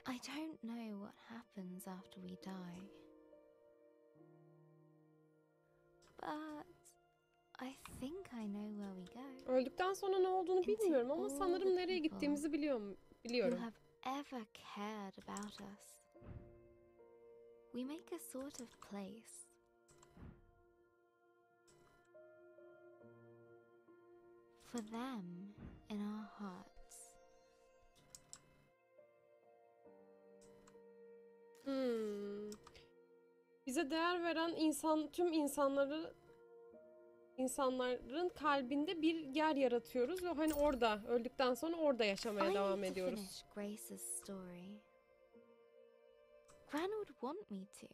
I don't know what happens after we die, but I think I know where we go. Öldükten sonra ne olduğunu Into bilmiyorum ama all sanırım the nereye people gittiğimizi Who biliyorum. have ever cared about us. We make a sort of place. For them in our hearts. Bize değer veren tüm insanların kalbinde bir yer yaratıyoruz ve hani orada, öldükten sonra orada yaşamaya I devam need to ediyoruz. finish Grace's story. Gran would want me to.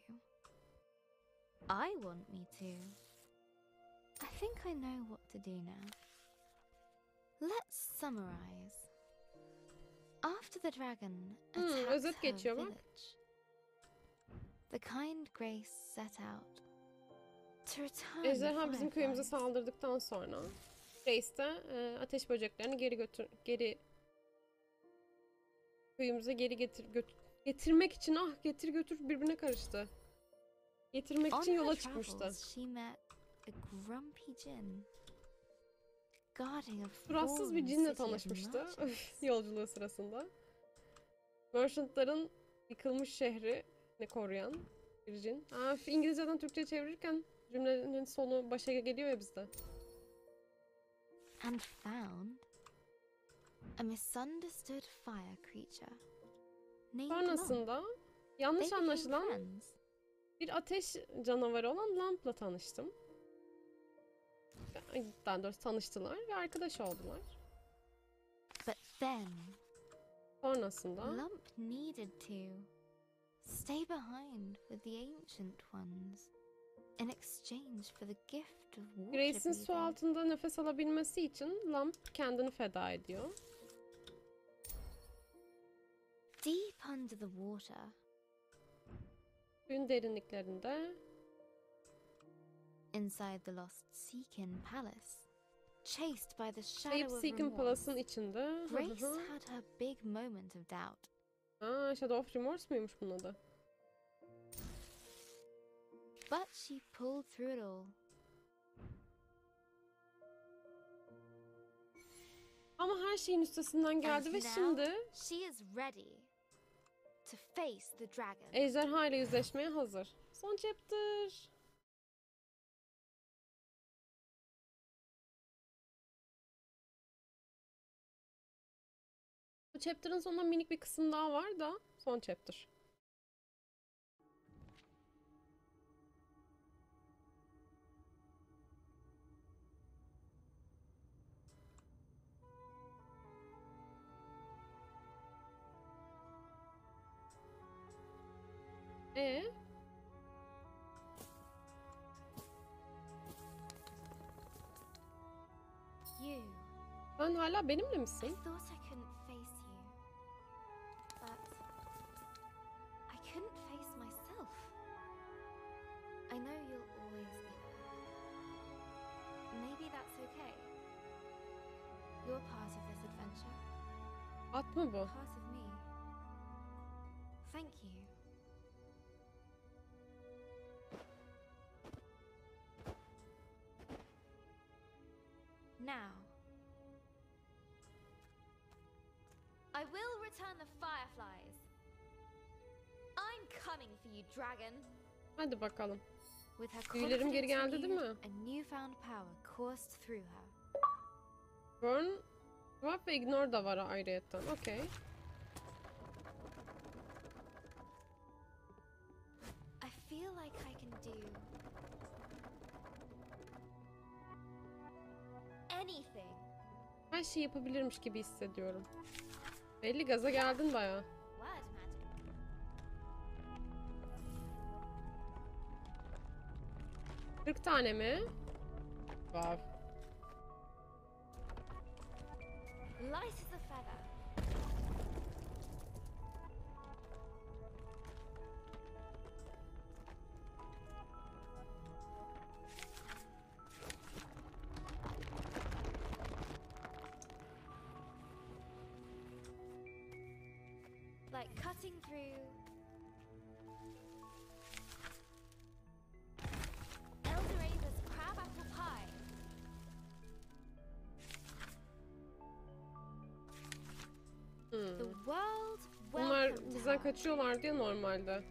I want me to. I think I know what to do now. Let's summarize. After the dragon attacked özet her geçiyor bak. village, the kind Grace set out to return the Ejderha bizim köyümüze fireflies. saldırdıktan sonra Grace de ateş böceklerini köyümüze getirmek için getir götür birbirine karıştı. Getirmek On için her yola çıkmıştı. travels, she met a grumpy djinn guarding a Suratsız bir fallen cinle city of tanışmıştı merchants. yolculuğu sırasında. Merchantların yıkılmış şehrini koruyan bir cin. İngilizceden Türkçe çevirirken cümlenin sonu başa geliyor ya bizde. And found a misunderstood fire creature named Lump. Sonrasında They yanlış became anlaşılan friends. bir ateş canavarı olan Lump'la tanıştım. Daha doğrusu tanıştılar ve arkadaş oldular. But then Sonrasında Lump needed to stay behind with the ancient ones in exchange for the gift of water Grace'in su breathing. altında nefes alabilmesi için Lump kendini feda ediyor. Deep under the water, Suyun derinliklerinde inside the lost Seekin Palace, chased by the Sleep shadow of Seeking remorse, Palace'ın içinde Grace had her big moment of doubt. Aa, Shadow of Remorse muymuş bunun adı? But she pulled through it all. Ama her şeyin üstesinden geldi ve And şimdi now she is ready to face the dragon. ejderha ile yüzleşmeye hazır. Son chapter. Bu chapter'ın sonunda minik bir kısım daha var da son chapter. You. Sen hala benimle I misin? thought I couldn't face you, but I couldn't face myself. I know you'll always be there. Maybe that's okay. You're part of this adventure, At mı bu? part of me. Thank you. Now, I will return the fireflies. I'm coming for you, dragon. Hadi bakalım. With her Büyülerim geri confidence geldi değil mi? renewed, a newfound power coursed through her. Burn, Swap ve Ignore da var ayrıyetten. Okey. I feel like I can do anything. Her şeyi yapabilirmiş gibi hissediyorum. Belli gaza geldin bayağı. Word magic. 40 tane mi? Wow. Light as a feather. Like cutting through Eldora's crabapple pie. The world Bunlar welcomed bizden her. kaçıyorlar diye normalde.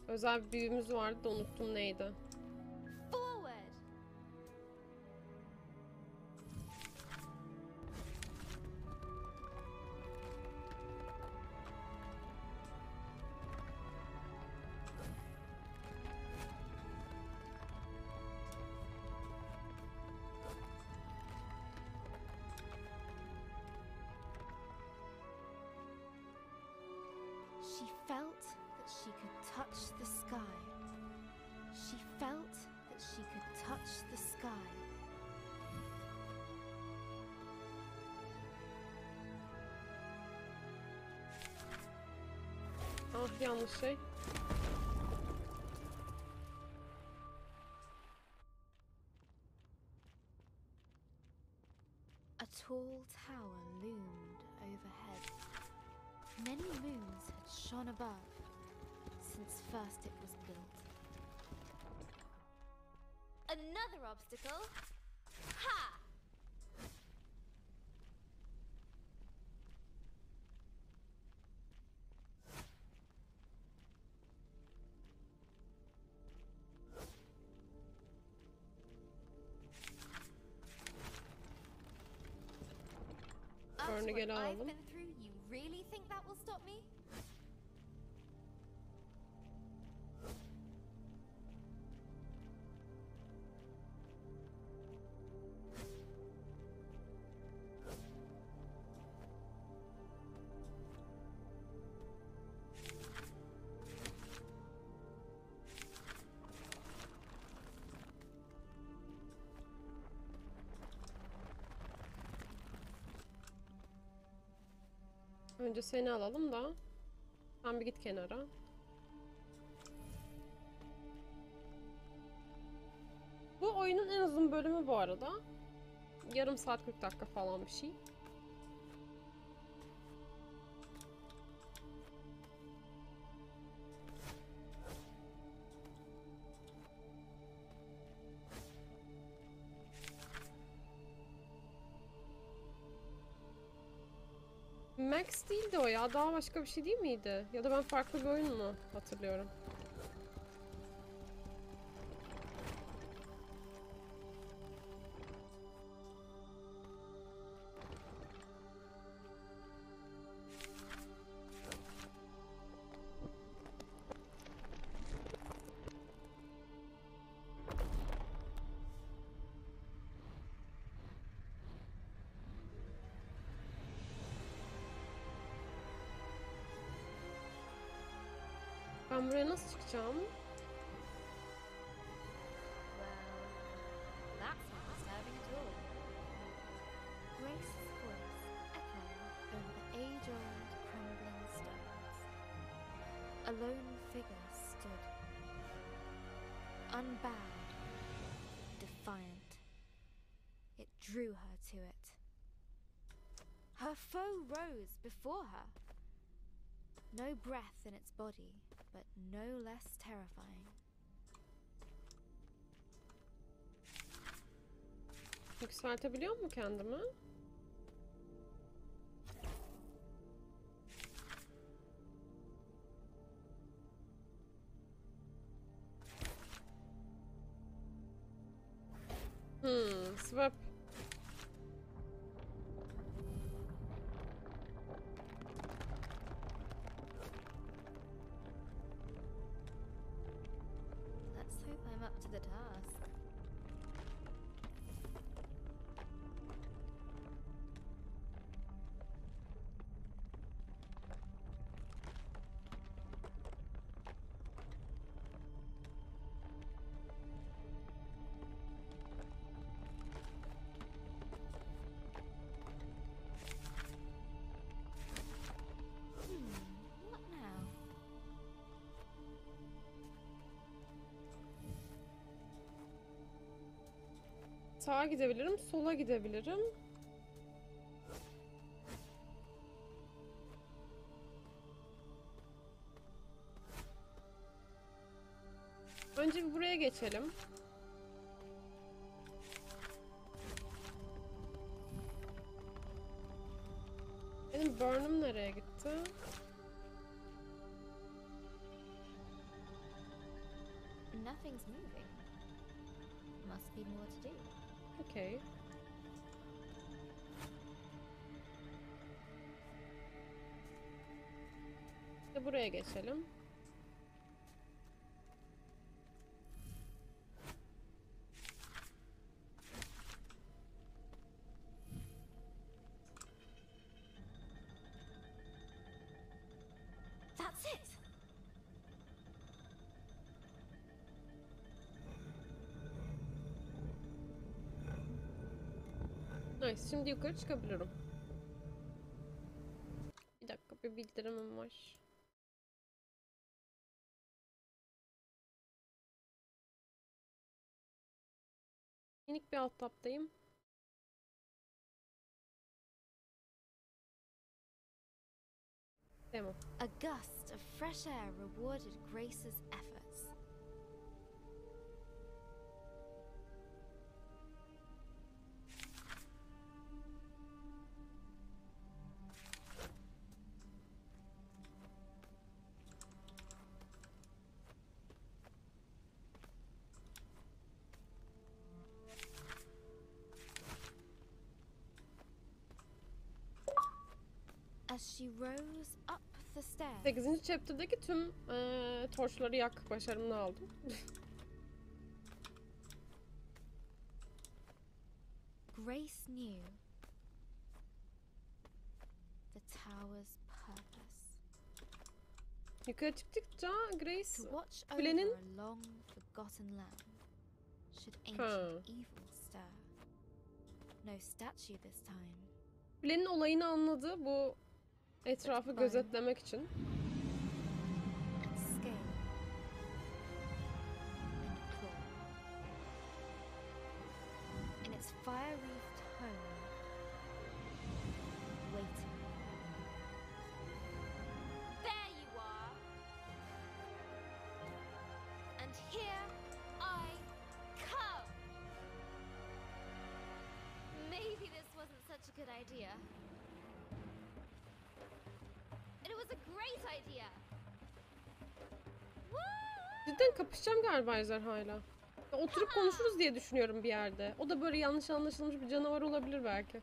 Özel bir büyümüz vardı da unuttum neydi. Forward. She felt that she could touch the sky. She felt that she could touch the sky. Ah, yanlış şey. A tall tower loomed overhead. Many moons had shone above since first it was built. Another obstacle? Ha! After Örneği what geri I've aldım. been through, you really think that will stop me? Önce seni alalım da. Sen bir git kenara. Bu oyunun en uzun bölümü bu arada. Yarım saat 40 dakika falan bir şey. Max değildi o ya. Daha başka bir şey değil miydi? Ya da ben farklı bir oyun mu hatırlıyorum? Ben buraya nasıl çıkacağım? Well, that's not disturbing at all. Grace's voice echoed over the age-old crumbling stones. A lone figure stood, unbowed, defiant. It drew her to it. Her foe rose before her. No breath in its body, but no less terrifying. Yükseltebiliyor mu kendimi? Swap. Let's hope I'm up to the task. What now? Sağa gidebilirim, sola gidebilirim. Önce bir buraya geçelim. Benim burn'um nereye gitti? Nothing's moving. Must be more to do. Okay. İşte buraya geçelim. That's it! Nice. Şimdi yukarı çıkabilirim. Bir dakika, bir bildirimim var. Minik bir alt taptayım. Tamam. A gust of fresh air rewarded Grace's efforts. As she rose up the stairs, 8. chapter'daki tüm torçları yak başarımını aldım. Grace knew the tower's purpose. Yukarı çıktıkça Grace To watch over kulenin a long forgotten land, should Ha. ancient evil stir. No statue this time. kulenin olayını anladı bu etrafı Fine. gözetlemek için. And scale and claw. In its fire-wreathed home, waiting. There you are! And here I come! Maybe this wasn't such a good idea. was a great idea. Cidden kapışacağım galiba ejderhayla. Oturup konuşuruz diye düşünüyorum bir yerde. O da böyle yanlış anlaşılmış bir canavar olabilir belki.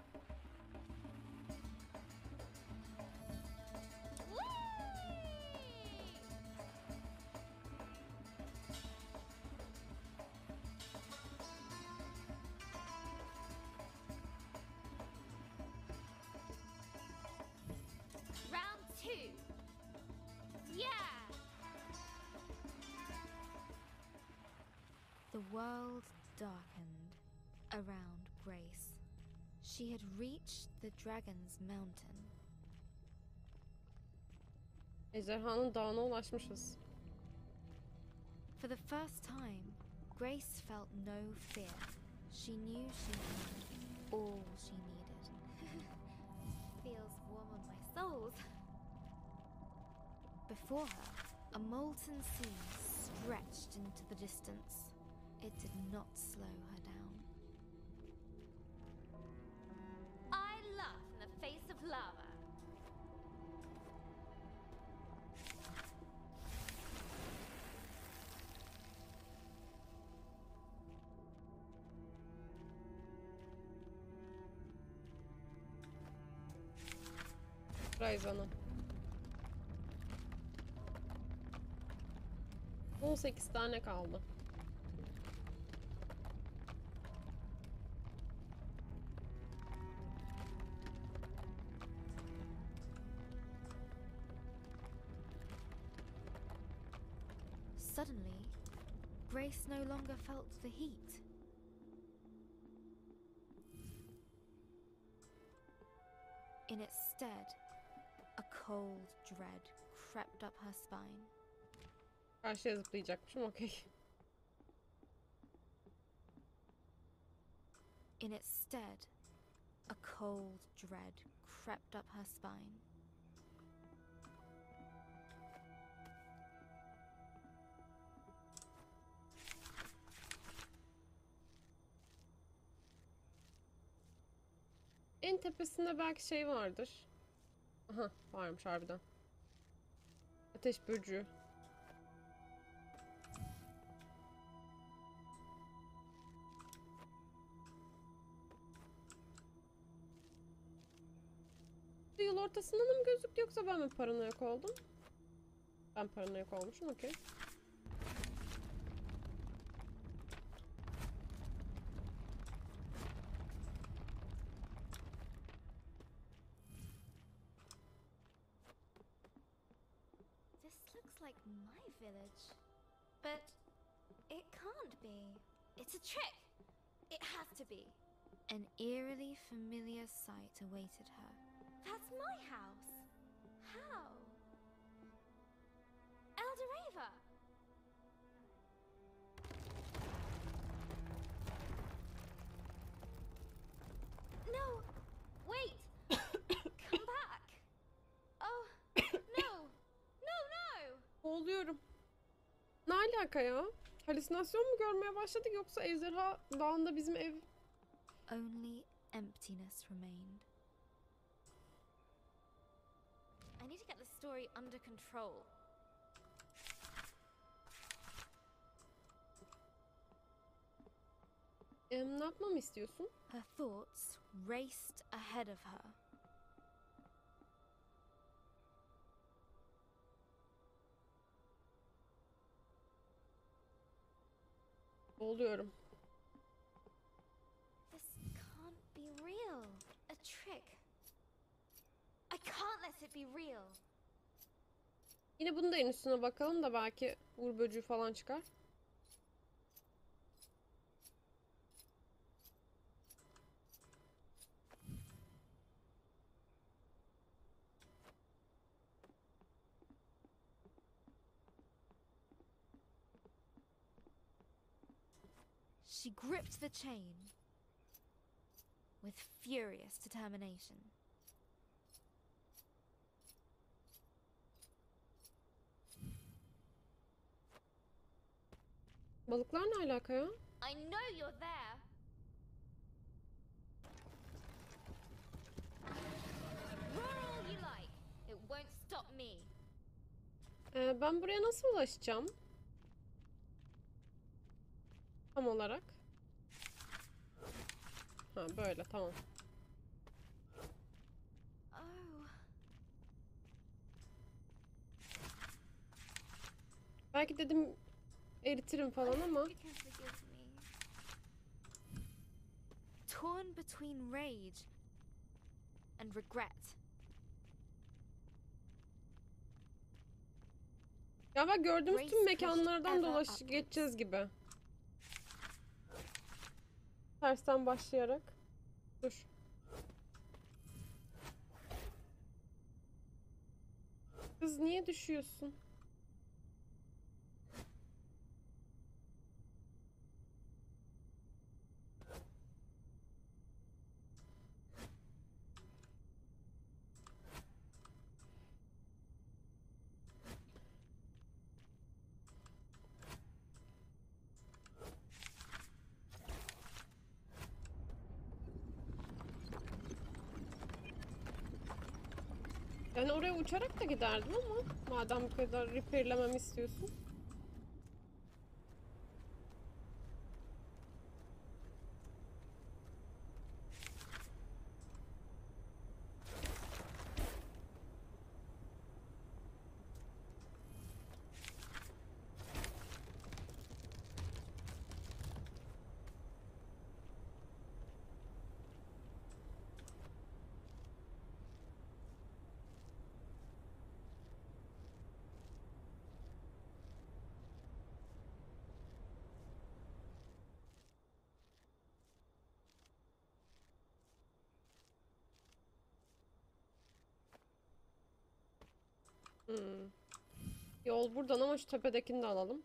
Round 2. Yeah. The world darkened around Grace. She had reached the Dragon's Mountain. Ejderhanın dağına ulaşmışız. For the first time, Grace felt no fear. She knew she had all she needed. Feels warm on my soles. Before her, a molten sea stretched into the distance. It did not slow her down. I laugh in the face of lava. Ryzan'a. 18 tane kaldı. Suddenly, Grace no longer felt the heat. In its stead, a cold dread crept up her spine. Karşıya zıplayacakmışım, okey. In its stead, a cold dread crept up her spine. En tepesinde belki şey vardır. Aha, varmış harbiden. Ateş böcüğü. Yıl ortasında mı gözüktü yoksa ben mi paranoyak oldum? Ben paranoyak olmuşum, okey. This looks like my village. But it can't be. It's a trick. It has to be. An eerily familiar sight awaited her. That's my house. How? Elderava! No! Wait! Come back! Oh, no! No, no! Boğuluyorum. Ne alaka ya? Halüsinasyon mu görmeye başladık yoksa ejderha dağında bizim ev... Only emptiness remained. I need to get the story under control. Ne yapmamı istiyorsun? Her thoughts raced ahead of her. Boğuluyorum. This can't be real. A trick. I can't let it be real. Yine bunu da en üstüne bakalım da belki uğur böcüğü falan çıkar. She gripped the chain with furious determination. Balıklar ne alaka ya? I know you're there. Roar all you like. It won't stop me. me. Ben buraya nasıl ulaşacağım? Tam olarak. Ha böyle tamam. Oh. Belki dedim eritirim falan ama. You can forgive me. Torn between rage and regret. Ya bak gördüğümüz tüm Grace mekanlardan pushed ever dolaşıp upwards. geçeceğiz gibi. Tersten başlayarak. Dur. Kız niye düşüyorsun? Yani oraya uçarak da giderdim ama madem bu kadar repairlememi istiyorsun. Hmm. Yol buradan ama şu tepedekini de alalım.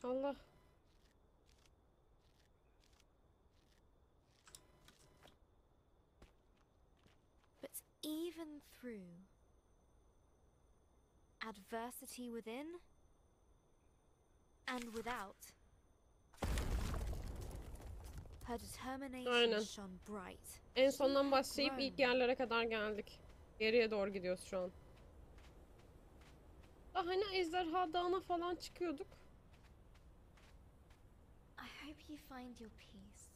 Allah. But even through adversity within and without, her determination Aynen. shone bright. En She sondan had başlayıp ilk grown. yerlere kadar geldik. Geriye doğru gidiyoruz şu an. Daha hani Ejderha Dağı'na falan çıkıyorduk. I hope you find your peace.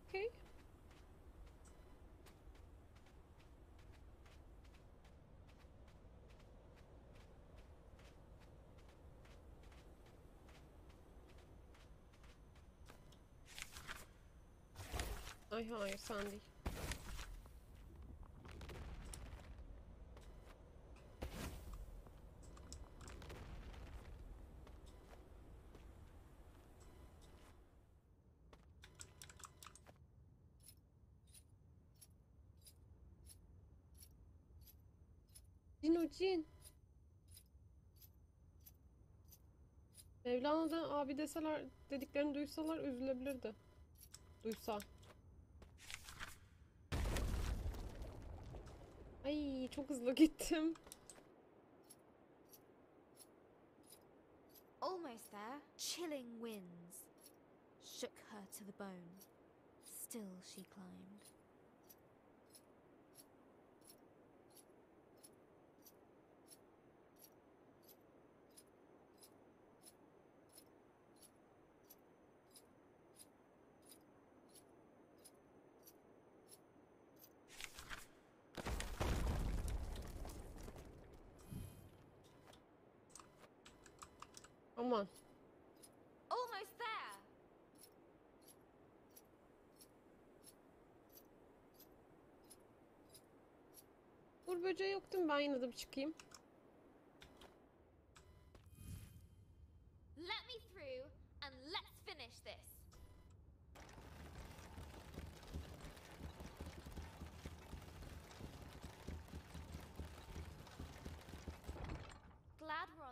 Okay. Ay hayır sen değil. Cin o cin. Mevlana'da abi deseler dediklerini duysalar üzülebilirdi. Duysa. Ay çok hızlı gittim. Almost there, chilling winds shook her to the bone. Still she climbed. Aman. Almost there! Vur böceği yok değil mi? Ben yine de bir çıkayım. Let me through and let's finish this. Glad we're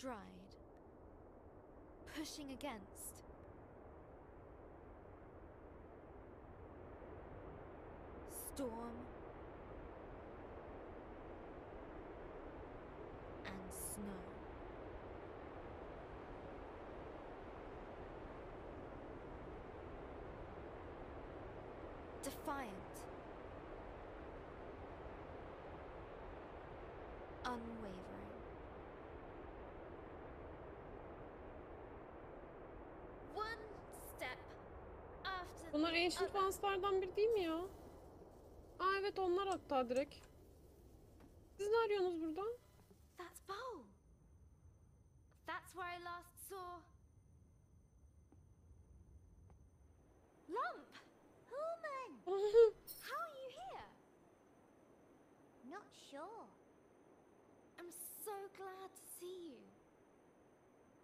stride, pushing against. Storm and snow. Defiant. Unwavering. One step after Bunlar the Ancient other. Ones'lardan biri değil mi ya? Aa evet, onlar hatta direkt. Siz ne arıyorsunuz burada? That's Bowl. That's where I last saw Lump. Human, How are you here? not sure. I'm so glad to see you.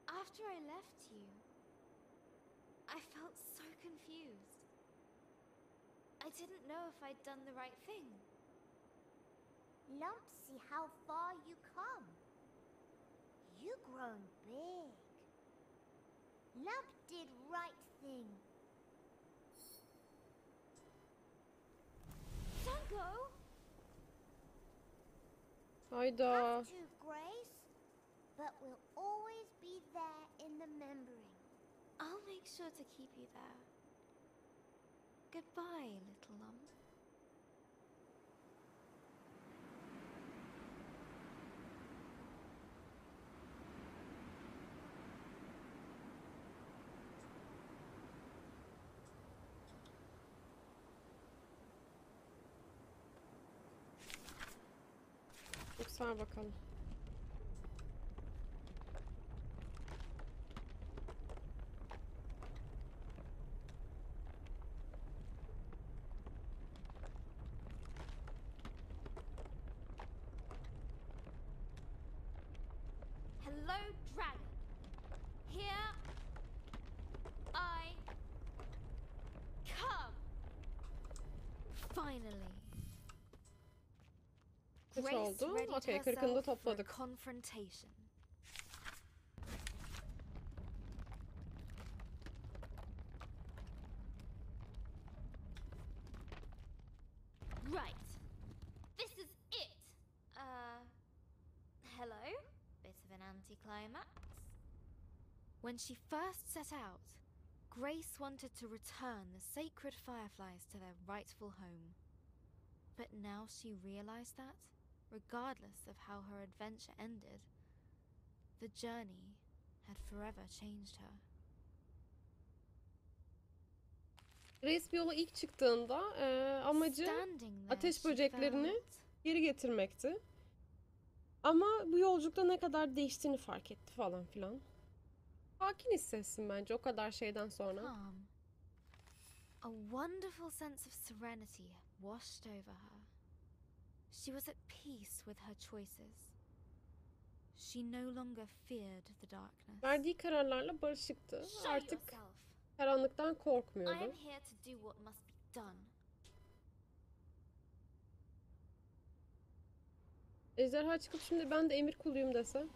After I left you, I felt so confused. I didn't know if I'd done the right thing. Lump, see how far you come. You grown big. Lump did right thing. Don't go! Hayda. Have to, Grace. But we'll always be there in the memory. I'll make sure to keep you there. Goodbye, little lump. Yüksel bakalım. Hello, dragon. Here I come. Finally. Kaç Grace oldu? readied Okey, 40'ını da herself for a topladık. confrontation. Right. This is it. Hello? Bit of an anticlimax. When she first set out, Grace wanted to return the sacred fireflies to their rightful home. But now she realized that, regardless of how her adventure ended, the journey had forever changed her. Reis bir yola ilk çıktığında amacı Standing there, ateş she böceklerini felt geri getirmekti. Ama bu yolculukta ne kadar değiştiğini fark etti falan filan. Sakin hissetsin bence o kadar şeyden sonra. calm. A wonderful sense of serenity washed over her. She was at peace with her choices. She no longer feared the darkness. Verdiği kararlarla barışıktı. Show Artık yourself. karanlıktan I korkmuyordu. am here to do what must be done. Ejderha çıkıp şimdi ben de emir kuluyum dese.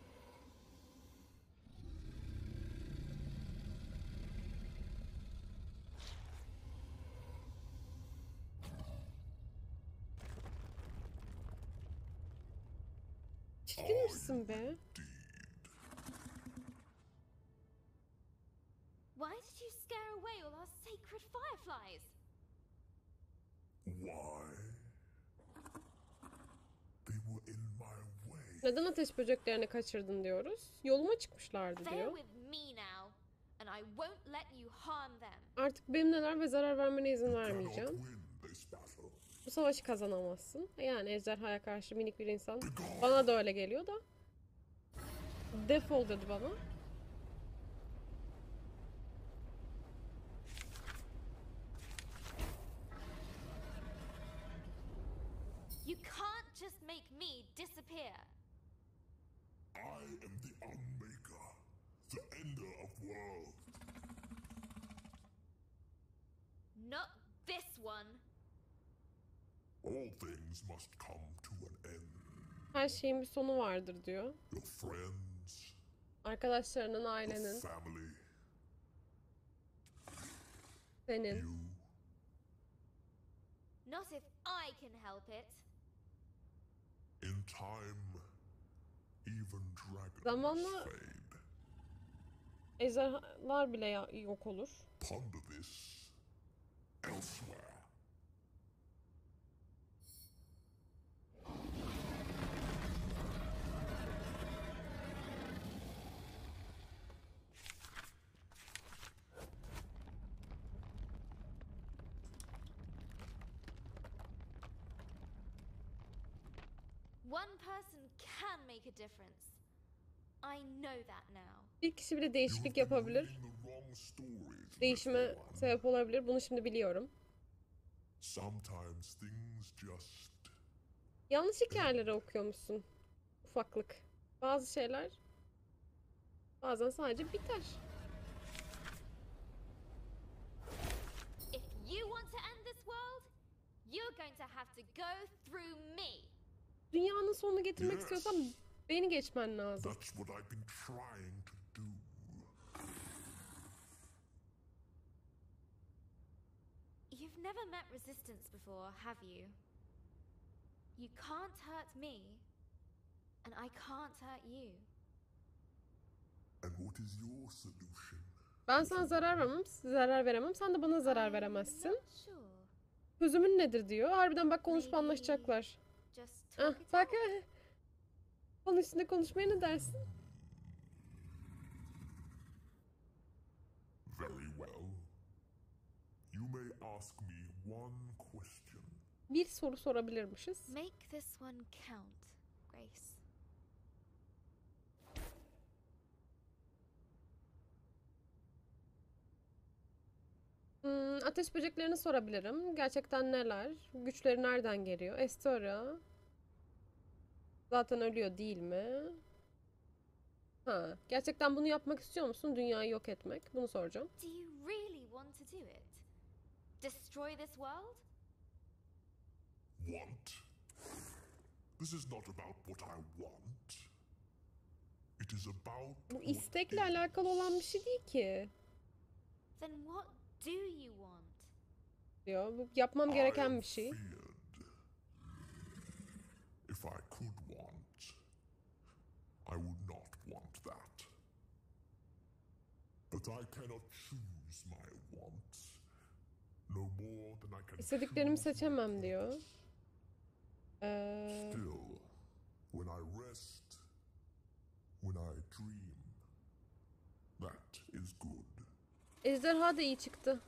Çirkin misin be? Why did you scare away all our sacred fireflies? Why? They were in my way. Neden ateş böceklerini kaçırdın diyoruz. Yoluma çıkmışlardı They're diyor. with me now, and I won't let you harm them. Artık benimleler ve zarar vermene izin Cannot vermeyeceğim. win this battle. Bu savaşı kazanamazsın. Yani ejderhaya karşı minik bir insan. Bana da öyle geliyor da. Defol dedi bana. You can't just make me disappear. I am the Unmaker, the Ender of worlds. Not this one. All things must come to an end. Her şeyin bir sonu vardır diyor. Your friends, Arkadaşlarının, the ailenin, family, senin. you. Not if I can help it. In time, even dragons Zamanla fade. ejderhalar bile yok olur. Ponder this elsewhere. One person can make a difference. I know that now. Bir kişi bile You've değişiklik been yapabilir. reading the wrong stories, Değişime little one. sebep olabilir. Bunu şimdi biliyorum. Sometimes things just Yanlış hikayeleri okuyormuşsun. Ufaklık. Bazı şeyler bazen sadece biter. If you want to end this world, you're going to have to go through me. Dünyanın sonunu getirmek Yes. istiyorsan beni geçmen lazım. That's what I've been trying to do. You've never met resistance before, have you? You can't hurt me, and I can't hurt you. And what is your solution? Ben sana zarar veremem. Sen de bana zarar veremezsin. Not sure. Çözümün nedir diyor. Harbiden bak konuşup anlaşacaklar. Just Ah, talk it bak. out. Onun üstünde konuşmaya ne dersin? Very well. You may ask me one question. Bir soru sorabilirmişiz. Make this one count, Grace. Ateş böceklerini sorabilirim. Gerçekten neler? Güçleri nereden geliyor? Estora. Zaten ölüyor değil mi? Ha, gerçekten bunu yapmak istiyor musun? Dünyayı yok etmek. Bunu soracağım. Do you really want to do it? Destroy this world? Want? This is not about what I want. It is about Bu what istekle is. alakalı olan bir şey değil ki. Then what do you want? Diyor. Bu yapmam gereken bir şey. I feared. If I could want, I would not want that. But I cannot choose my wants. No more than I can İstediklerimi choose my seçemem diyor. wants. Still, when I rest, when I dream, that is good. Ejderha da iyi çıktı.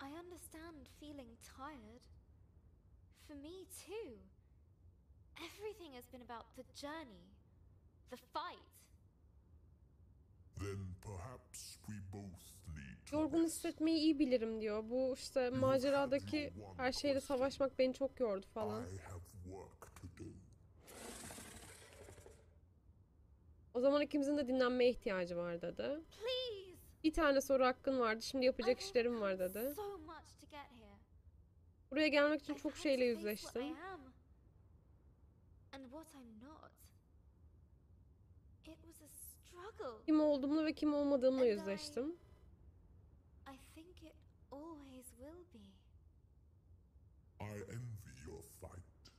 I understand feeling tired. For me too. Everything has been about the journey, the fight. Then perhaps we both need to Yorgun rest. hissetmeyi iyi bilirim diyor. Bu işte maceradaki her şeyle savaşmak beni çok yordu falan. I have work to do. O zaman ikimizin de dinlenmeye ihtiyacı var dedi. Please! Bir tane soru hakkın vardı. Şimdi yapacak I've işlerim var overcome dedi. so much to get here. Buraya gelmek için I've çok had şeyle to face what I yüzleştim. am and what I'm not. It was a struggle. Kim olduğumla ve kim olmadığımla yüzleştim. I think it always will be. I envy your fight.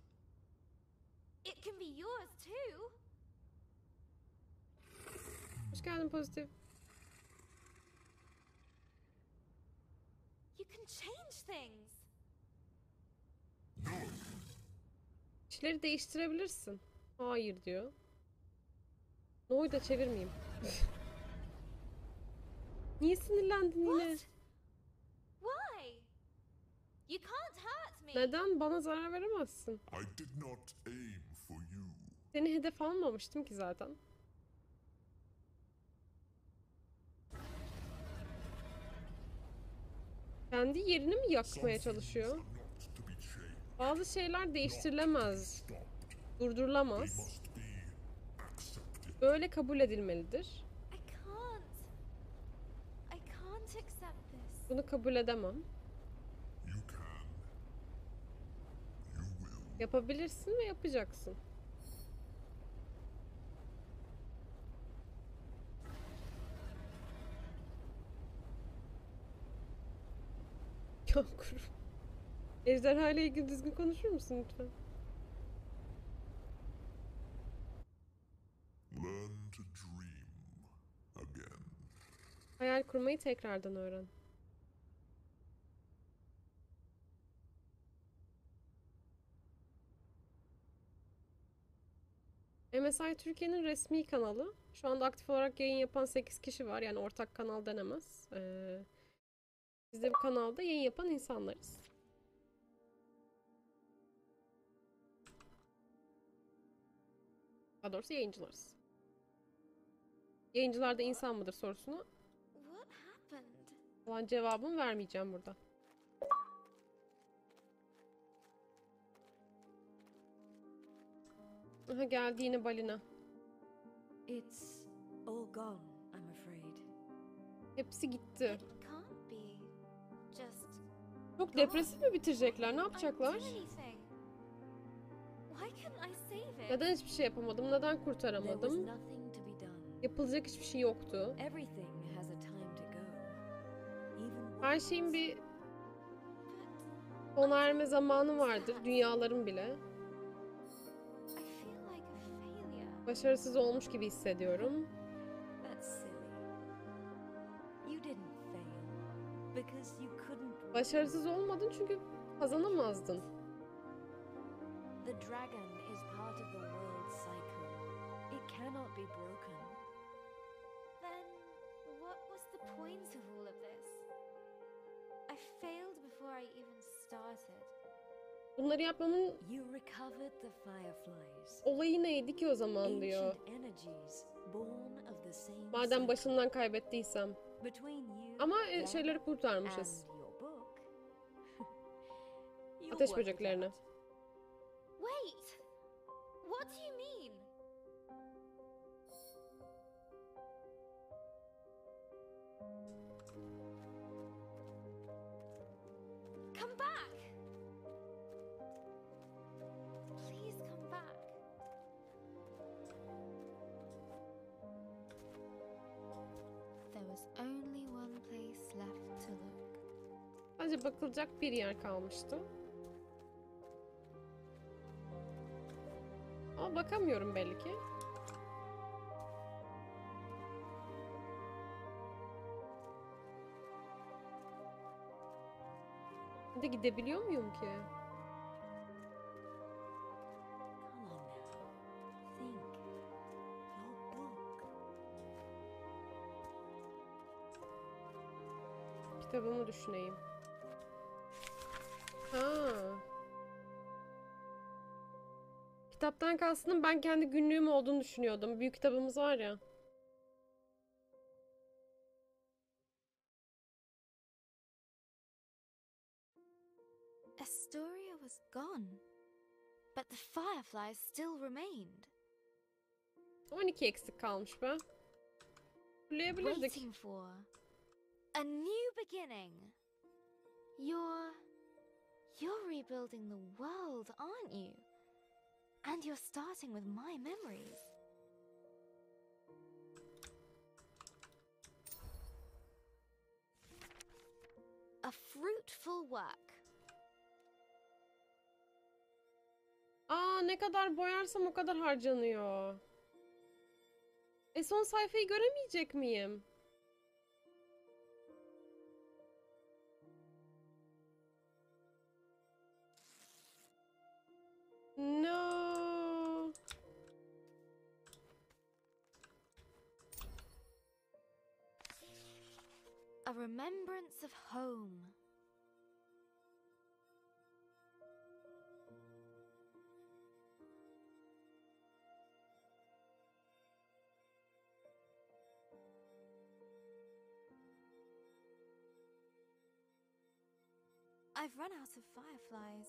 It can be yours too. Hoş geldin pozitif. You can change things. No, İşleri değiştirebilirsin. Hayır diyor. No'yu da çevirmeyeyim. Niye sinirlendin yine? What? Why? You can't hurt me. Neden? Bana zarar veremezsin. I did not aim for you. Seni hedef almamıştım ki zaten. Kendi yerini mi yakmaya Some things çalışıyor? are not to be changed, Bazı şeyler not değiştirilemez, stopped. They durdurulamaz. must be accepted. Böyle kabul edilmelidir. I can't accept this. Bunu kabul edemem. You can. You will. Yapabilirsin ve yapacaksın. Ya kuru. Ejderha ile ilgili düzgün konuşur musun lütfen? Learn to dream again. Hayal kurmayı tekrardan öğren. MSI Türkiye'nin resmi kanalı. Şu anda aktif olarak yayın yapan 8 kişi var. Yani ortak kanal denemez. Biz de bu kanalda yayın yapan insanlarız. Daha doğrusu yayıncılarız. Yayıncılar da insan mıdır sorusuna What happened? olan cevabımı vermeyeceğim burada. Aha geldi yine balina. It's all gone, I'm afraid. Hepsi gitti. It can't be. Just Çok depresif mi bitirecekler? Ne yapacaklar? I didn't do anything. Why couldn't I save it? Neden hiçbir şey yapamadım? Neden There was kurtaramadım? nothing to be done. Yapılacak hiçbir şey yoktu. Everything has a time to go. Even Her şeyin bir But sona erme zamanı vardır. Dünyaların bile. I feel like a failure. Başarısız olmuş gibi hissediyorum. that's silly. You didn't fail because you couldn't. Başarısız olmadın çünkü kazanamazdın. The dragon is part of the world cycle. It cannot be broken. Then what was the point of all of this? I failed before I even started. Bunları yapmamın You recovered the fireflies. olayı neydi ki o zaman diyor. Ancient energies born of the same Madem cycle. başından kaybettiysem. Between you Ama that şeyleri kurtarmışız. and your book. You'll Ateş work it böceklerini. out. Wait! What do you mean? Come back! Please come back. There was only one place left to look. Sadece bakılacak bir yer kalmıştı. Ama bakamıyorum belli ki. Bir de gidebiliyor muyum ki? Come on now. Think. Your book. Kitabımı düşüneyim. Ha. Kitaptan kastım ben kendi günlüğüm olduğunu düşünüyordum. Büyük kitabımız var ya. Astoria was gone, but the fireflies still remained, 12 eksik kalmış be. Fulleyebilirdik. waiting for a new beginning. You're rebuilding the world, aren't you? And you're starting with my memories. A fruitful work. Aa, ne kadar boyarsam o kadar harcanıyor. Son sayfayı göremeyecek miyim? No. A remembrance of home. I've run out of fireflies.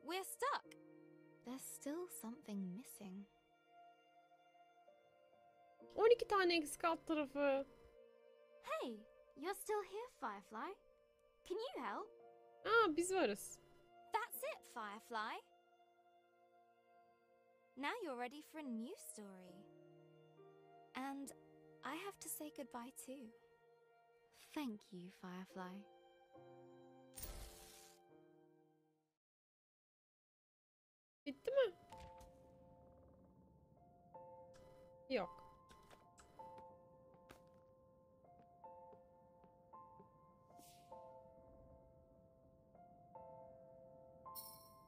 We're stuck. There's still something missing. 12 tane eksik alt tarafı. Hey, you're still here, Firefly. Can you help? Aa, biz varız. That's it, Firefly. Now you're ready for a new story. And I have to say goodbye too. Thank you, Firefly. Yok.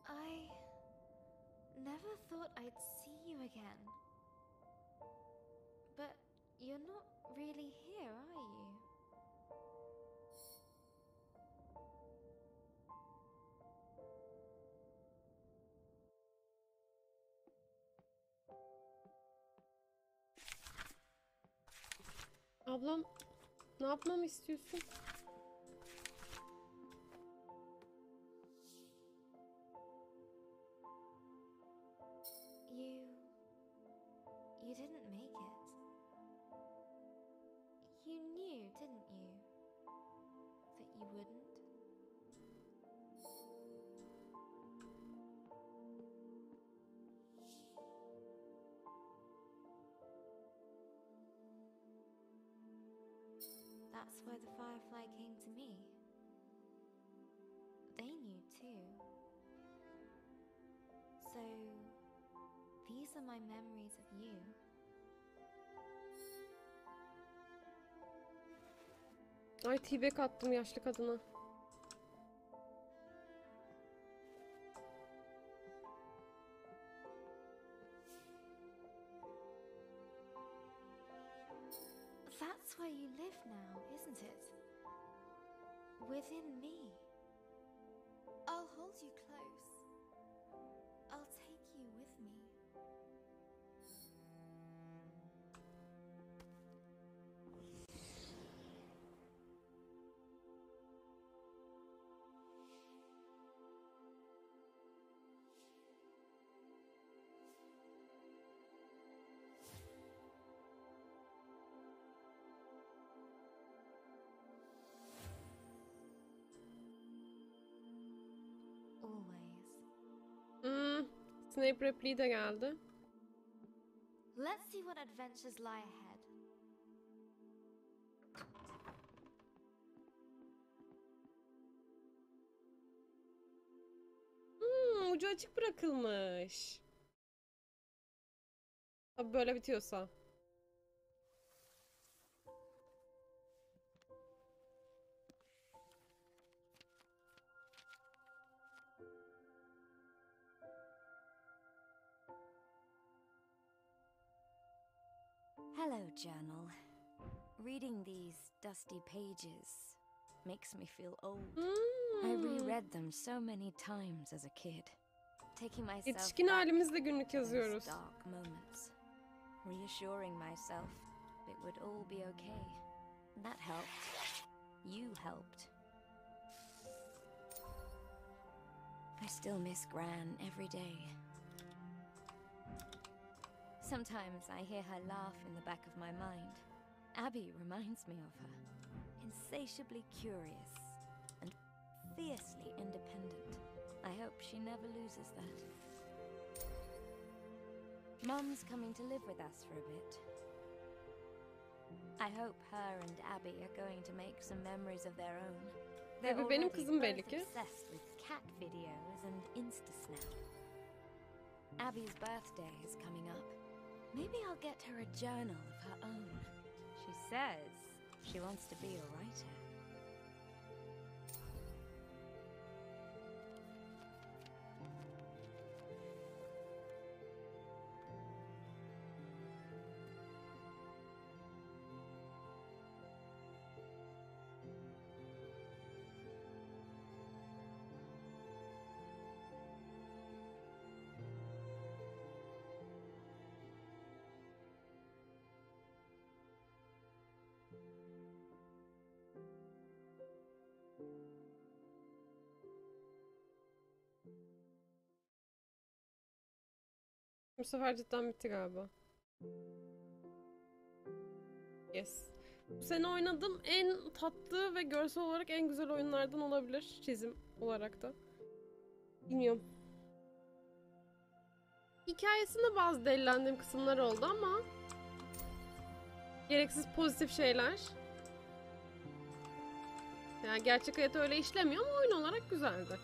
I never thought I'd see you again. But you're not really here, are you? Ablam, ne yapmamı istiyorsun? You didn't make it. You knew, didn't you? That you wouldn't? That's why the Firefly came to me. They knew too. So, these are my memories of you. Ay T-back attım yaşlı kadına. That's where you live now, isn't it? Within me. I'll hold you close. I'll take you with me. Hmm, Snape repliği de geldi. Let's see what adventures lie ahead. Ucu açık bırakılmış. Tabii böyle bitiyorsa. Hello, journal. Reading these dusty pages makes me feel old. I reread them so many times as a kid, taking myself Yetişkin back halimizde günlük to those yazıyoruz. dark moments, reassuring myself it would all be okay. That helped. You helped. I still miss Gran every day. Sometimes I hear her laugh in the back of my mind. Abby reminds me of her. Insatiably curious and fiercely independent. I hope she never loses that. Mum's coming to live with us for a bit. I hope her and Abby are going to make some memories of their own. They're Tabii benim already kızım belli both ki. obsessed with cat videos and Insta-Snap. Abby's birthday is coming up. Maybe I'll get her a journal of her own. She says she wants to be a writer. Bu sefer cidden bitti galiba. Yes. Bu sene oynadığım en tatlı ve görsel olarak en güzel oyunlardan olabilir. Çizim olarak da. Bilmiyorum. Hikayesinde bazı delilendiğim kısımlar oldu ama gereksiz pozitif şeyler. Yani gerçek hayat öyle işlemiyor ama oyun olarak güzeldi.